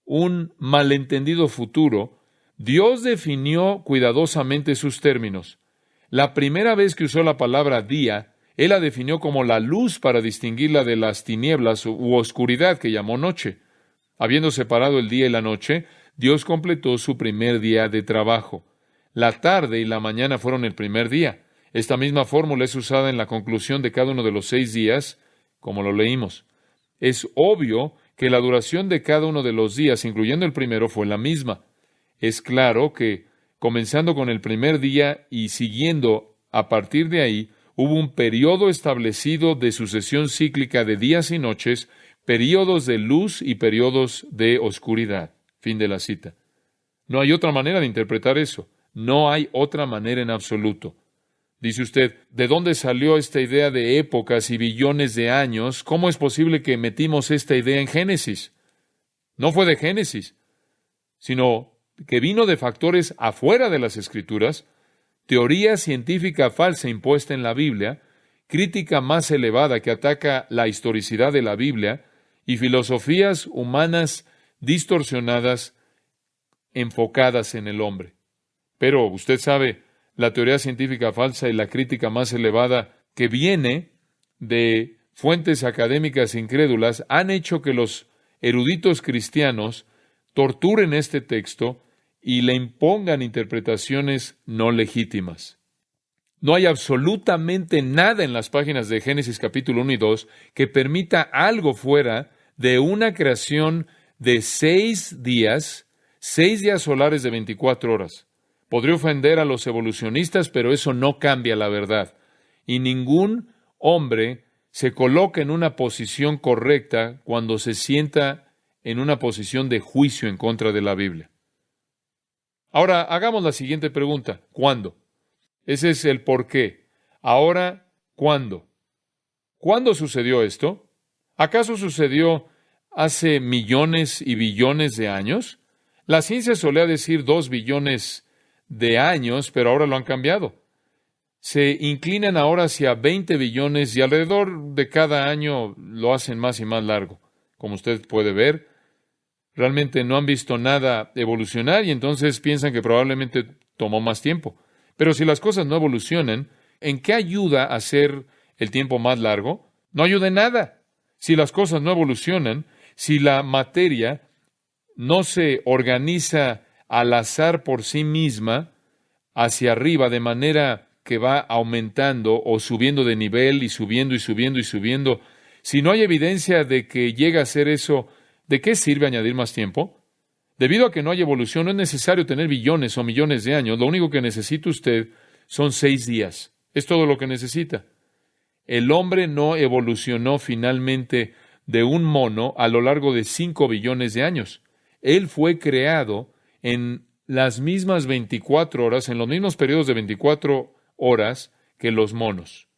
un malentendido futuro. Dios definió cuidadosamente sus términos. La primera vez que usó la palabra día, Él la definió como la luz para distinguirla de las tinieblas u oscuridad que llamó noche. Habiendo separado el día y la noche, Dios completó su primer día de trabajo. La tarde y la mañana fueron el primer día. Esta misma fórmula es usada en la conclusión de cada uno de los 6 días, como lo leímos. Es obvio que la duración de cada uno de los días, incluyendo el primero, fue la misma. Es claro que, comenzando con el primer día y siguiendo a partir de ahí, hubo un periodo establecido de sucesión cíclica de días y noches, períodos de luz y períodos de oscuridad. Fin de la cita. No hay otra manera de interpretar eso. No hay otra manera en absoluto. Dice usted, ¿de dónde salió esta idea de épocas y billones de años? ¿Cómo es posible que metimos esta idea en Génesis? No fue de Génesis, sino que vino de factores afuera de las Escrituras, teoría científica falsa impuesta en la Biblia, crítica más elevada que ataca la historicidad de la Biblia y filosofías humanas distorsionadas enfocadas en el hombre. Pero usted sabe, la teoría científica falsa y la crítica más elevada que viene de fuentes académicas incrédulas han hecho que los eruditos cristianos torturen este texto y le impongan interpretaciones no legítimas. No hay absolutamente nada en las páginas de Génesis capítulo 1 y 2 que permita algo fuera de una creación de 6 días, 6 días solares de 24 horas. Podría ofender a los evolucionistas, pero eso no cambia la verdad. Y ningún hombre se coloca en una posición correcta cuando se sienta en una posición de juicio en contra de la Biblia. Ahora, hagamos la siguiente pregunta. ¿Cuándo? Ese es el por qué. Ahora, ¿cuándo? ¿Cuándo sucedió esto? ¿Acaso sucedió hace millones y billones de años? La ciencia solía decir 2 billones de años, pero ahora lo han cambiado. Se inclinan ahora hacia 20 billones y alrededor de cada año lo hacen más y más largo. Como usted puede ver, realmente no han visto nada evolucionar y entonces piensan que probablemente tomó más tiempo. Pero si las cosas no evolucionan, ¿en qué ayuda a hacer el tiempo más largo? No ayuda en nada. Si las cosas no evolucionan, si la materia no se organiza al azar por sí misma hacia arriba, de manera que va aumentando o subiendo de nivel y subiendo y subiendo y subiendo, si no hay evidencia de que llega a ser eso, ¿de qué sirve añadir más tiempo? Debido a que no hay evolución, no es necesario tener billones o millones de años. Lo único que necesita usted son 6 días. Es todo lo que necesita. El hombre no evolucionó finalmente de un mono a lo largo de 5 billones de años. Él fue creado en las mismas 24 horas, en los mismos periodos de 24 horas que los monos.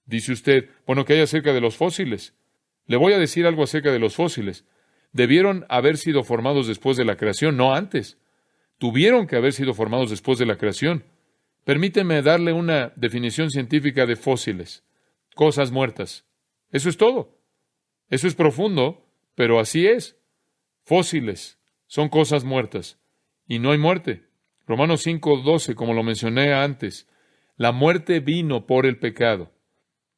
Dice usted, bueno, ¿qué hay acerca de los fósiles? Le voy a decir algo acerca de los fósiles. Debieron haber sido formados después de la creación, no antes. Tuvieron que haber sido formados después de la creación. Permíteme darle una definición científica de fósiles. Cosas muertas. Eso es todo. Eso es profundo, pero así es. Fósiles son cosas muertas. Y no hay muerte. Romanos 5:12, como lo mencioné antes. La muerte vino por el pecado.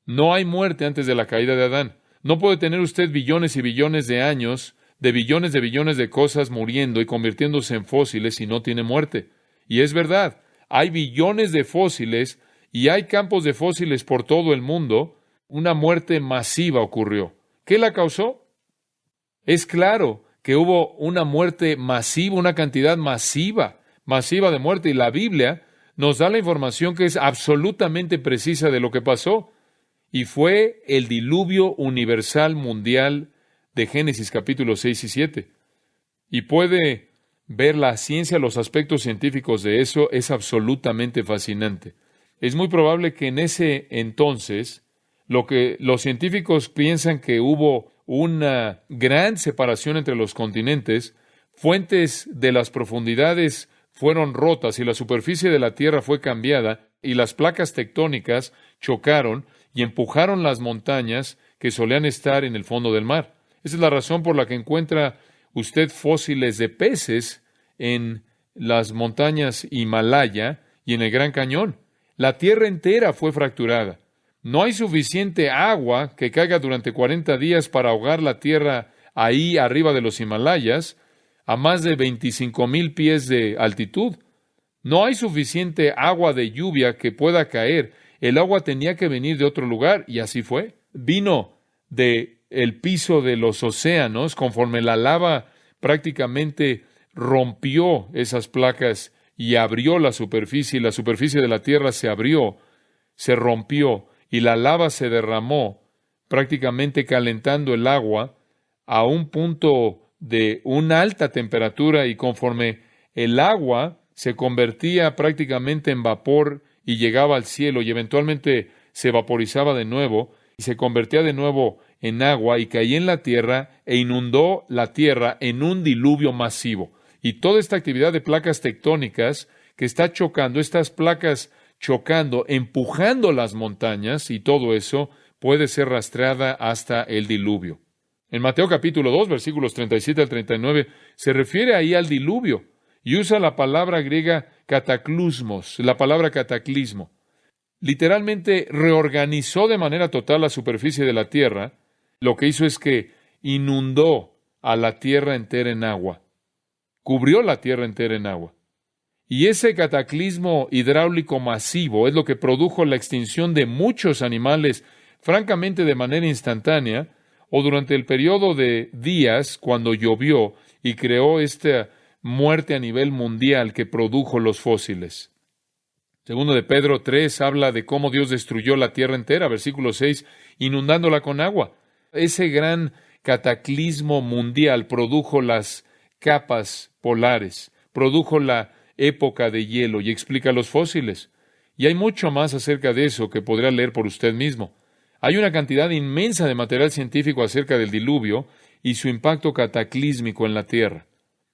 No hay muerte antes de la caída de Adán. No puede tener usted billones y billones de años, de billones de cosas muriendo y convirtiéndose en fósiles si no tiene muerte. Y es verdad, hay billones de fósiles y hay campos de fósiles por todo el mundo. Una muerte masiva ocurrió. ¿Qué la causó? Es claro que hubo una muerte masiva, una cantidad masiva de muerte, y la Biblia nos da la información que es absolutamente precisa de lo que pasó. Y fue el diluvio universal mundial de Génesis capítulos 6 y 7. Y puede ver la ciencia, los aspectos científicos de eso, es absolutamente fascinante. Es muy probable que en ese entonces, lo que los científicos piensan que hubo una gran separación entre los continentes, fuentes de las profundidades fueron rotas y la superficie de la Tierra fue cambiada y las placas tectónicas chocaron y empujaron las montañas que solían estar en el fondo del mar. Esa es la razón por la que encuentra usted fósiles de peces en las montañas Himalaya y en el Gran Cañón. La Tierra entera fue fracturada. No hay suficiente agua que caiga durante 40 días para ahogar la Tierra ahí arriba de los Himalayas, a más de 25,000 pies de altitud. No hay suficiente agua de lluvia que pueda caer. El agua tenía que venir de otro lugar, y así fue. Vino de el piso de los océanos, conforme la lava prácticamente rompió esas placas y abrió la superficie, y la superficie de la Tierra se abrió, se rompió, y la lava se derramó, prácticamente calentando el agua a un punto de una alta temperatura, y conforme el agua se convertía prácticamente en vapor y llegaba al cielo y eventualmente se vaporizaba de nuevo y se convertía de nuevo en agua y caía en la tierra e inundó la tierra en un diluvio masivo. Y toda esta actividad de placas tectónicas que está chocando, estas placas chocando, empujando las montañas, y todo eso puede ser rastreada hasta el diluvio. En Mateo capítulo 2, versículos 37 al 39, se refiere ahí al diluvio y usa la palabra griega cataclusmos, la palabra cataclismo. Literalmente reorganizó de manera total la superficie de la tierra. Lo que hizo es que inundó a la tierra entera en agua. Cubrió la tierra entera en agua. Y ese cataclismo hidráulico masivo es lo que produjo la extinción de muchos animales, francamente de manera instantánea, o durante el periodo de días cuando llovió y creó esta muerte a nivel mundial que produjo los fósiles. Segundo de Pedro 3 habla de cómo Dios destruyó la tierra entera, versículo 6, inundándola con agua. Ese gran cataclismo mundial produjo las capas polares, produjo la época de hielo y explica los fósiles. Y hay mucho más acerca de eso que podrá leer por usted mismo. Hay una cantidad inmensa de material científico acerca del diluvio y su impacto cataclísmico en la tierra.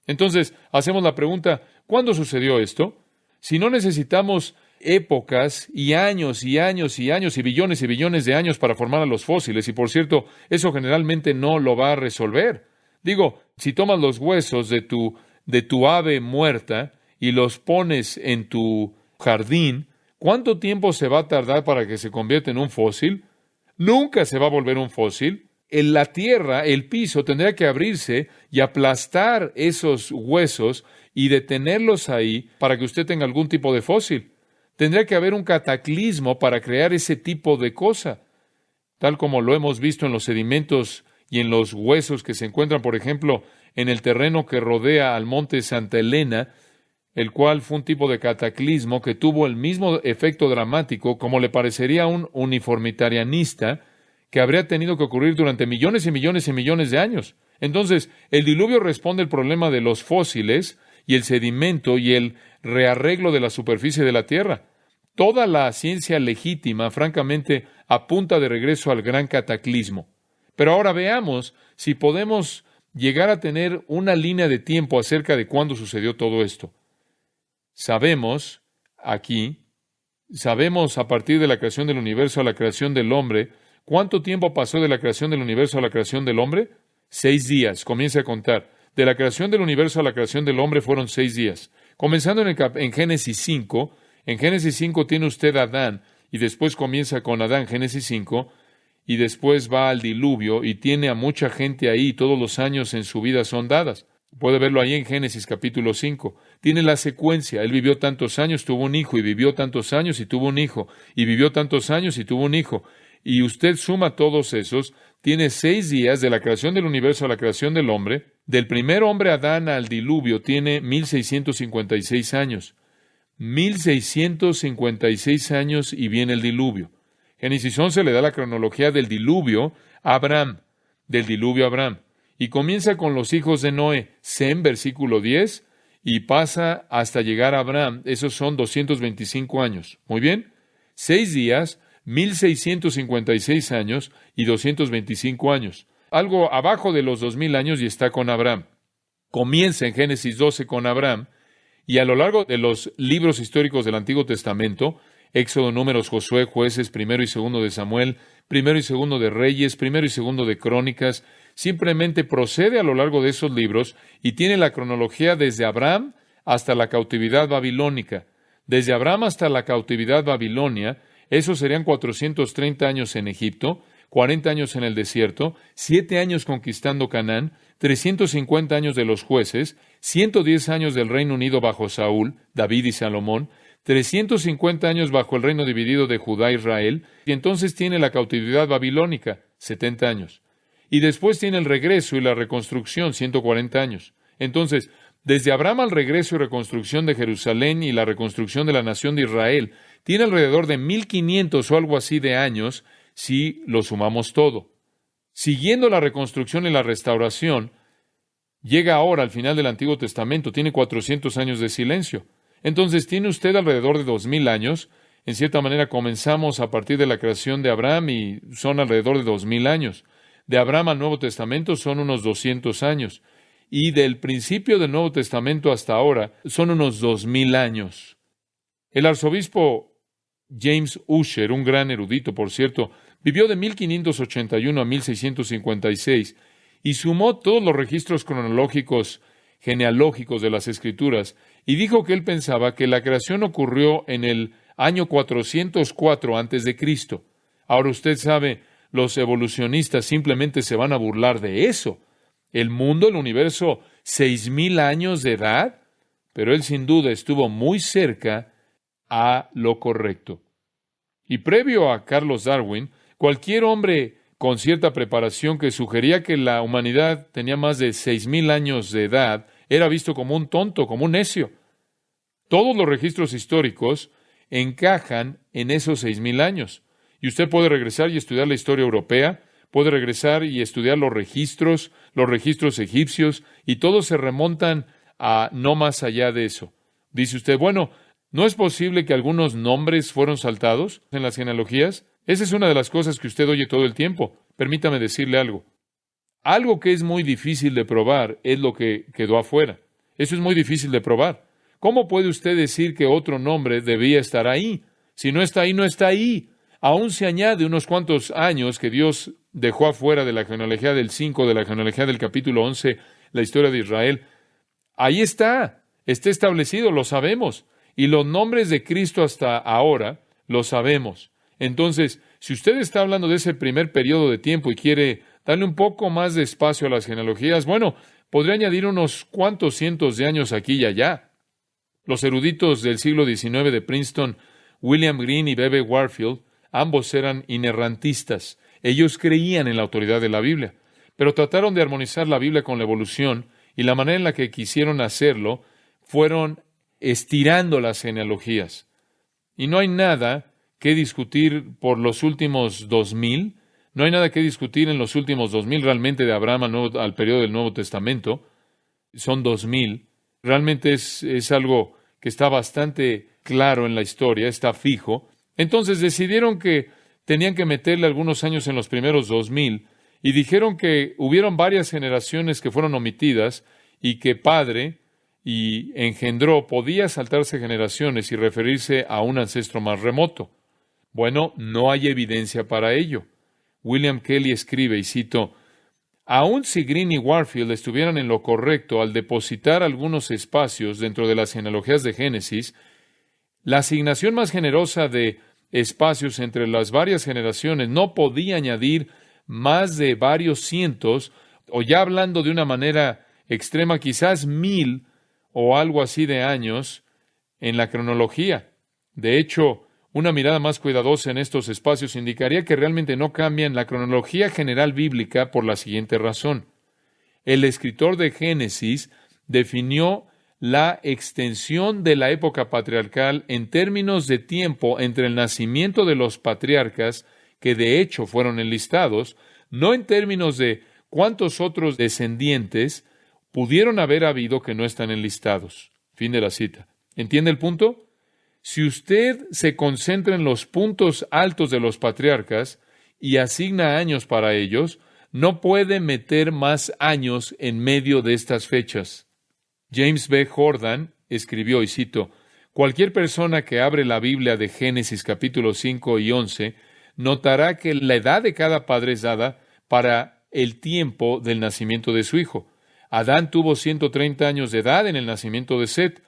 Entonces, hacemos la pregunta, ¿cuándo sucedió esto? Si no necesitamos épocas y años y años y años y billones de años para formar a los fósiles, y por cierto, eso generalmente no lo va a resolver. Digo, si tomas los huesos de tu ave muerta y los pones en tu jardín, ¿cuánto tiempo se va a tardar para que se convierta en un fósil? Nunca se va a volver un fósil. En la tierra, el piso tendría que abrirse y aplastar esos huesos y detenerlos ahí para que usted tenga algún tipo de fósil. Tendría que haber un cataclismo para crear ese tipo de cosa, tal como lo hemos visto en los sedimentos y en los huesos que se encuentran, por ejemplo, en el terreno que rodea al monte Santa Elena, el cual fue un tipo de cataclismo que tuvo el mismo efecto dramático como le parecería a un uniformitarianista que habría tenido que ocurrir durante millones y millones y millones de años. Entonces, el diluvio responde al problema de los fósiles y el sedimento y el rearreglo de la superficie de la tierra. toda la ciencia legítima, francamente, apunta de regreso al gran cataclismo. Pero ahora veamos si podemos llegar a tener una línea de tiempo acerca de cuándo sucedió todo esto. Sabemos a partir de la creación del universo a la creación del hombre, ¿cuánto tiempo pasó de la creación del universo a la creación del hombre? 6 días. Comience a contar. De la creación del universo a la creación del hombre fueron 6 días. Comenzando en Génesis 5, en Génesis 5 tiene usted a Adán, y después comienza con Adán, Génesis 5, y después va al diluvio, y tiene a mucha gente ahí, todos los años en su vida son dadas. Puede verlo ahí en Génesis capítulo 5. Tiene la secuencia. Él vivió tantos años, tuvo un hijo, y vivió tantos años, y tuvo un hijo, y vivió tantos años, y tuvo un hijo. Y usted suma todos esos, tiene 6 días de la creación del universo a la creación del hombre. Del primer hombre Adán al diluvio tiene 1656 años. 1656 años y viene el diluvio. Génesis 11 le da la cronología del diluvio a Abraham, y comienza con los hijos de Noé, Sem, versículo 10, y pasa hasta llegar a Abraham. Esos son 225 años. Muy bien, 6 días, 1656 años y 225 años. Algo abajo de los 2000 años y está con Abraham. Comienza en Génesis 12 con Abraham, y a lo largo de los libros históricos del Antiguo Testamento, Éxodo, Números, Josué, Jueces, primero y segundo de Samuel, primero y segundo de Reyes, primero y segundo de Crónicas, simplemente procede a lo largo de esos libros y tiene la cronología desde Abraham hasta la cautividad babilónica. Desde Abraham hasta la cautividad babilonia, esos serían 430 años en Egipto, 40 años en el desierto, 7 años conquistando Canaán, 350 años de los jueces, 110 años del Reino Unido bajo Saúl, David y Salomón, 350 años bajo el reino dividido de Judá e Israel, y entonces tiene la cautividad babilónica, 70 años. Y después tiene el regreso y la reconstrucción, 140 años. Entonces, desde Abraham al regreso y reconstrucción de Jerusalén y la reconstrucción de la nación de Israel, tiene alrededor de 1500 o algo así de años, si lo sumamos todo. Siguiendo la reconstrucción y la restauración, llega ahora al final del Antiguo Testamento, tiene 400 años de silencio. Entonces tiene usted alrededor de 2000 años. En cierta manera comenzamos a partir de la creación de Abraham y son alrededor de 2000 años. De Abraham al Nuevo Testamento son unos 200 años. Y del principio del Nuevo Testamento hasta ahora son unos 2000 años. El arzobispo James Ussher, un gran erudito, por cierto, vivió de 1581 a 1656 y sumó todos los registros cronológicos genealógicos de las Escrituras y dijo que él pensaba que la creación ocurrió en el año 404 antes de Cristo. Ahora usted sabe, los evolucionistas simplemente se van a burlar de eso. El mundo, el universo, 6000 años de edad, pero él sin duda estuvo muy cerca a lo correcto. Y previo a Charles Darwin, cualquier hombre con cierta preparación que sugería que la humanidad tenía más de 6000 años de edad era visto como un tonto, como un necio. Todos los registros históricos encajan en esos 6000 años. Y usted puede regresar y estudiar la historia europea, puede regresar y estudiar los registros egipcios, y todos se remontan a no más allá de eso. Dice usted, bueno, ¿no es posible que algunos nombres fueron saltados en las genealogías? Esa es una de las cosas que usted oye todo el tiempo. Permítame decirle algo. Algo que es muy difícil de probar es lo que quedó afuera. Eso es muy difícil de probar. ¿Cómo puede usted decir que otro nombre debía estar ahí? Si no está ahí, no está ahí. Aún se añade unos cuantos años que Dios dejó afuera de la genealogía del 5, de la genealogía del capítulo 11, la historia de Israel. Ahí está establecido, lo sabemos. Y los nombres de Cristo hasta ahora, lo sabemos. Entonces, si usted está hablando de ese primer periodo de tiempo y quiere darle un poco más de espacio a las genealogías, bueno, podría añadir unos cuantos cientos de años aquí y allá. Los eruditos del siglo XIX de Princeton, William Green y Bebe Warfield, ambos eran inerrantistas. Ellos creían en la autoridad de la Biblia, pero trataron de armonizar la Biblia con la evolución, y la manera en la que quisieron hacerlo fueron estirando las genealogías. Y no hay nada que discutir por los últimos 2000, no hay nada que discutir en los últimos 2000 realmente de Abraham al periodo del Nuevo Testamento. Son 2000. Realmente es algo que está bastante claro en la historia, está fijo. Entonces decidieron que tenían que meterle algunos años en los primeros 2000 y dijeron que hubieron varias generaciones que fueron omitidas y que padre y engendró podía saltarse generaciones y referirse a un ancestro más remoto. Bueno, no hay evidencia para ello. William Kelly escribe, y cito, aun si Green y Warfield estuvieran en lo correcto al depositar algunos espacios dentro de las genealogías de Génesis, la asignación más generosa de espacios entre las varias generaciones no podía añadir más de varios cientos, o ya hablando de una manera extrema, quizás 1000 o algo así de años en la cronología. De hecho, una mirada más cuidadosa en estos espacios indicaría que realmente no cambian la cronología general bíblica por la siguiente razón. El escritor de Génesis definió la extensión de la época patriarcal en términos de tiempo entre el nacimiento de los patriarcas, que de hecho fueron enlistados, no en términos de cuántos otros descendientes pudieron haber habido que no están enlistados. Fin de la cita. ¿Entiende el punto? Si usted se concentra en los puntos altos de los patriarcas y asigna años para ellos, no puede meter más años en medio de estas fechas. James B. Jordan escribió, y cito, cualquier persona que abre la Biblia de Génesis capítulo 5 y 11 notará que la edad de cada padre es dada para el tiempo del nacimiento de su hijo. Adán tuvo 130 años de edad en el nacimiento de Set,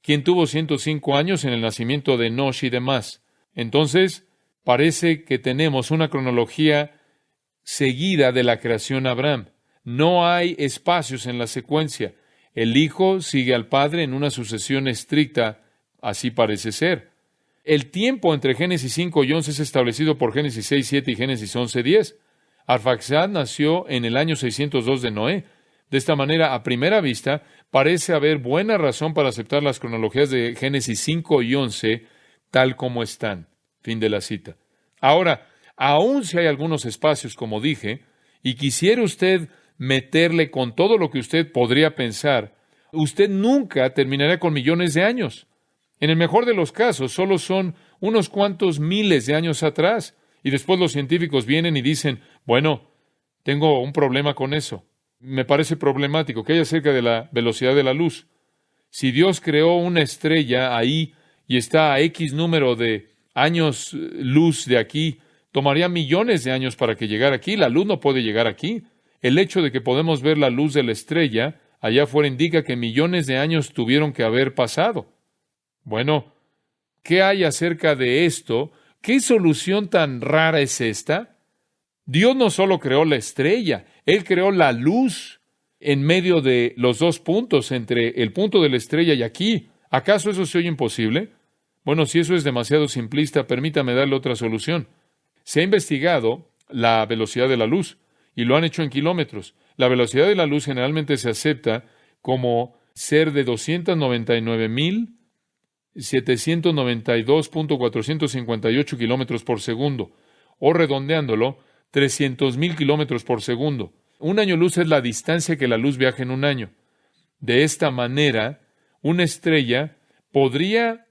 quien tuvo 105 años en el nacimiento de Enosh y demás. Entonces, parece que tenemos una cronología seguida de la creación de Abraham. No hay espacios en la secuencia. El hijo sigue al padre en una sucesión estricta, así parece ser. El tiempo entre Génesis 5 y 11 es establecido por Génesis 6, 7 y Génesis 11, 10. Arfaxad nació en el año 602 de Noé. De esta manera, a primera vista, parece haber buena razón para aceptar las cronologías de Génesis 5 y 11 tal como están. Fin de la cita. Ahora, aun si hay algunos espacios, como dije, y quisiera usted meterle con todo lo que usted podría pensar, usted nunca terminará con millones de años. En el mejor de los casos, solo son unos cuantos miles de años atrás. Y después los científicos vienen y dicen, bueno, tengo un problema con eso. Me parece problemático. ¿Qué hay acerca de la velocidad de la luz? Si Dios creó una estrella ahí y está a X número de años luz de aquí, tomaría millones de años para que llegara aquí. La luz no puede llegar aquí. El hecho de que podemos ver la luz de la estrella allá afuera indica que millones de años tuvieron que haber pasado. Bueno, ¿qué hay acerca de esto? ¿Qué solución tan rara es esta? Dios no solo creó la estrella, Él creó la luz en medio de los dos puntos, entre el punto de la estrella y aquí. ¿Acaso eso se oye imposible? Bueno, si eso es demasiado simplista, permítame darle otra solución. Se ha investigado la velocidad de la luz y lo han hecho en kilómetros. La velocidad de la luz generalmente se acepta como ser de 299.792.458 kilómetros por segundo, o redondeándolo, 300,000 kilómetros por segundo. Un año luz es la distancia que la luz viaja en un año. De esta manera, una estrella podría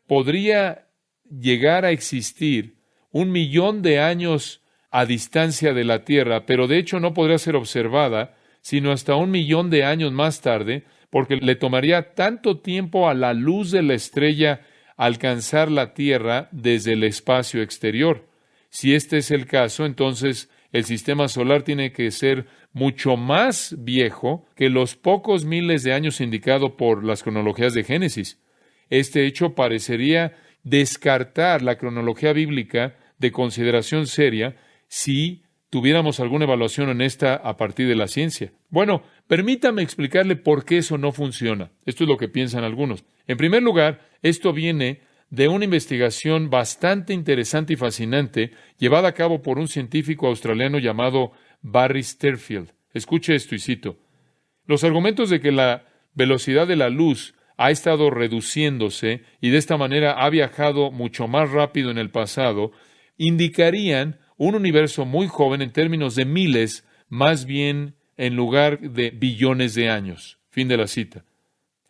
llegar a existir 1,000,000 de años a distancia de la Tierra, pero de hecho no podría ser observada sino hasta 1,000,000 de años más tarde, porque le tomaría tanto tiempo a la luz de la estrella alcanzar la Tierra desde el espacio exterior. Si este es el caso, entonces el sistema solar tiene que ser mucho más viejo que los pocos miles de años indicados por las cronologías de Génesis. Este hecho parecería descartar la cronología bíblica de consideración seria si tuviéramos alguna evaluación honesta a partir de la ciencia. Bueno, permítame explicarle por qué eso no funciona. Esto es lo que piensan algunos. En primer lugar, esto viene de una investigación bastante interesante y fascinante llevada a cabo por un científico australiano llamado Barry Sterfield. Escuche esto y cito. Los argumentos de que la velocidad de la luz ha estado reduciéndose y de esta manera ha viajado mucho más rápido en el pasado indicarían un universo muy joven en términos de miles, más bien en lugar de billones de años. Fin de la cita.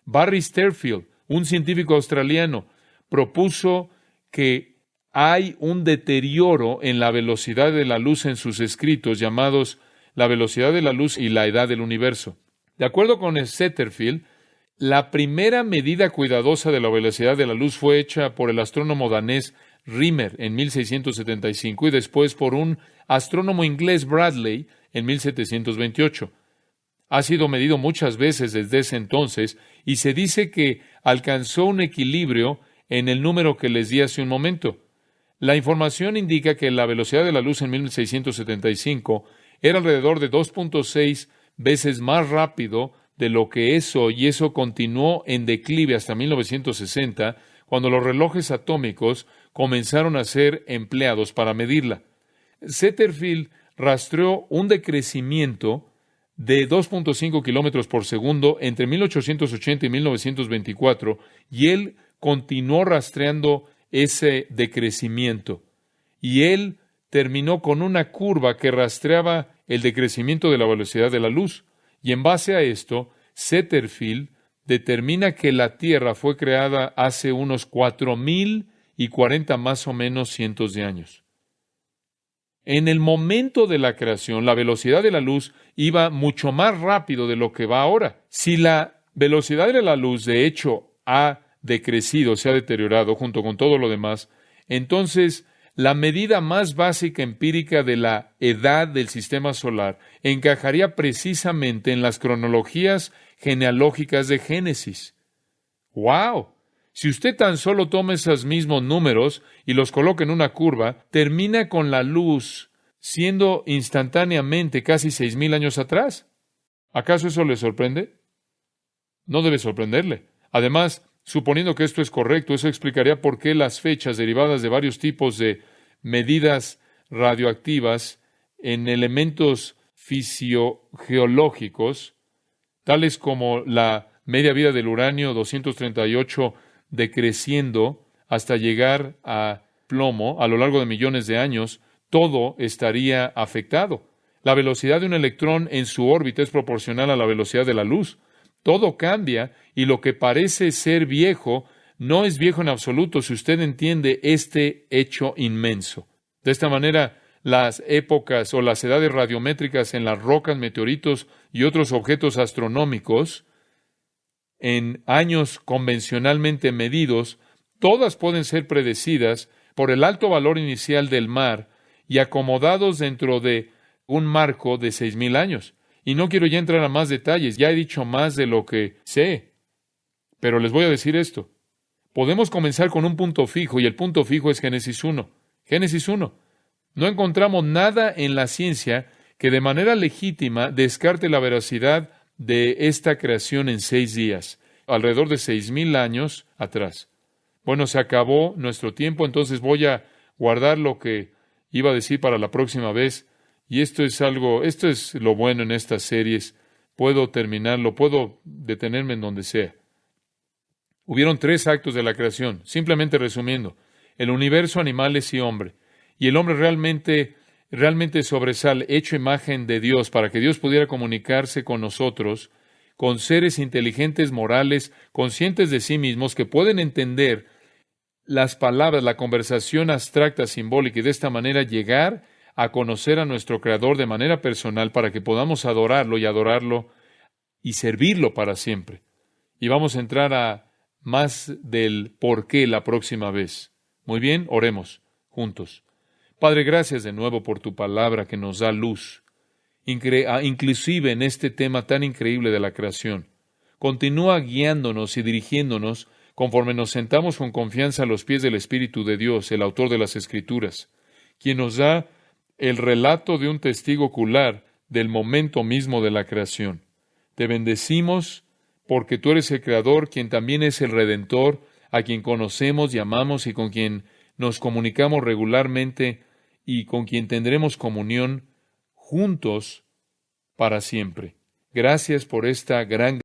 Barry Sterfield, Un científico australiano propuso que hay un deterioro en la velocidad de la luz en sus escritos llamados La velocidad de la luz y la edad del universo. De acuerdo con Setterfield, la primera medida cuidadosa de la velocidad de la luz fue hecha por el astrónomo danés Riemer en 1675 y después por un astrónomo inglés Bradley en 1728. Ha sido medido muchas veces desde ese entonces y se dice que alcanzó un equilibrio en el número que les di hace un momento. La información indica que la velocidad de la luz en 1675 era alrededor de 2.6 veces más rápido de lo que es hoy, y eso continuó en declive hasta 1960, cuando los relojes atómicos comenzaron a ser empleados para medirla. Setterfield rastreó un decrecimiento de 2.5 kilómetros por segundo entre 1880 y 1924, y él continuó rastreando ese decrecimiento. Y él terminó con una curva que rastreaba el decrecimiento de la velocidad de la luz. Y en base a esto, Setterfield determina que la Tierra fue creada hace unos 4,040 más o menos cientos de años. En el momento de la creación, la velocidad de la luz iba mucho más rápido de lo que va ahora. Si la velocidad de la luz, de hecho, ha decrecido, se ha deteriorado junto con todo lo demás, entonces la medida más básica empírica de la edad del sistema solar encajaría precisamente en las cronologías genealógicas de Génesis. ¡Wow! Si usted tan solo toma esos mismos números y los coloca en una curva, termina con la luz siendo instantáneamente casi 6,000 años atrás. ¿Acaso eso le sorprende? No debe sorprenderle. Además, suponiendo que esto es correcto, eso explicaría por qué las fechas derivadas de varios tipos de medidas radioactivas en elementos fisiogeológicos, tales como la media vida del uranio 238 decreciendo hasta llegar a plomo a lo largo de millones de años, todo estaría afectado. La velocidad de un electrón en su órbita es proporcional a la velocidad de la luz. Todo cambia y lo que parece ser viejo no es viejo en absoluto si usted entiende este hecho inmenso. De esta manera, las épocas o las edades radiométricas en las rocas, meteoritos y otros objetos astronómicos, en años convencionalmente medidos, todas pueden ser predecidas por el alto valor inicial del mar y acomodados dentro de un marco de 6,000 años. Y no quiero ya entrar a más detalles, ya he dicho más de lo que sé, pero les voy a decir esto. Podemos comenzar con un punto fijo, y el punto fijo es Génesis 1. Génesis 1. No encontramos nada en la ciencia que de manera legítima descarte la veracidad de esta creación en 6 días, alrededor de 6,000 años atrás. Bueno, se acabó nuestro tiempo, entonces voy a guardar lo que iba a decir para la próxima vez. Y esto es lo bueno en estas series. Puedo terminarlo, puedo detenerme en donde sea. Hubieron 3 actos de la creación, simplemente resumiendo: el universo, animales y hombre. Y el hombre realmente sobresale, hecho imagen de Dios, para que Dios pudiera comunicarse con nosotros, con seres inteligentes, morales, conscientes de sí mismos, que pueden entender las palabras, la conversación abstracta, simbólica, y de esta manera llegar a conocer a nuestro Creador de manera personal para que podamos adorarlo y servirlo para siempre. Y vamos a entrar a más del por qué la próxima vez. Muy bien, oremos juntos. Padre, gracias de nuevo por tu palabra que nos da luz, inclusive en este tema tan increíble de la creación. Continúa guiándonos y dirigiéndonos conforme nos sentamos con confianza a los pies del Espíritu de Dios, el autor de las Escrituras, quien nos da el relato de un testigo ocular del momento mismo de la creación. Te bendecimos porque tú eres el Creador, quien también es el Redentor, a quien conocemos y amamos y con quien nos comunicamos regularmente y con quien tendremos comunión juntos para siempre. Gracias por esta gran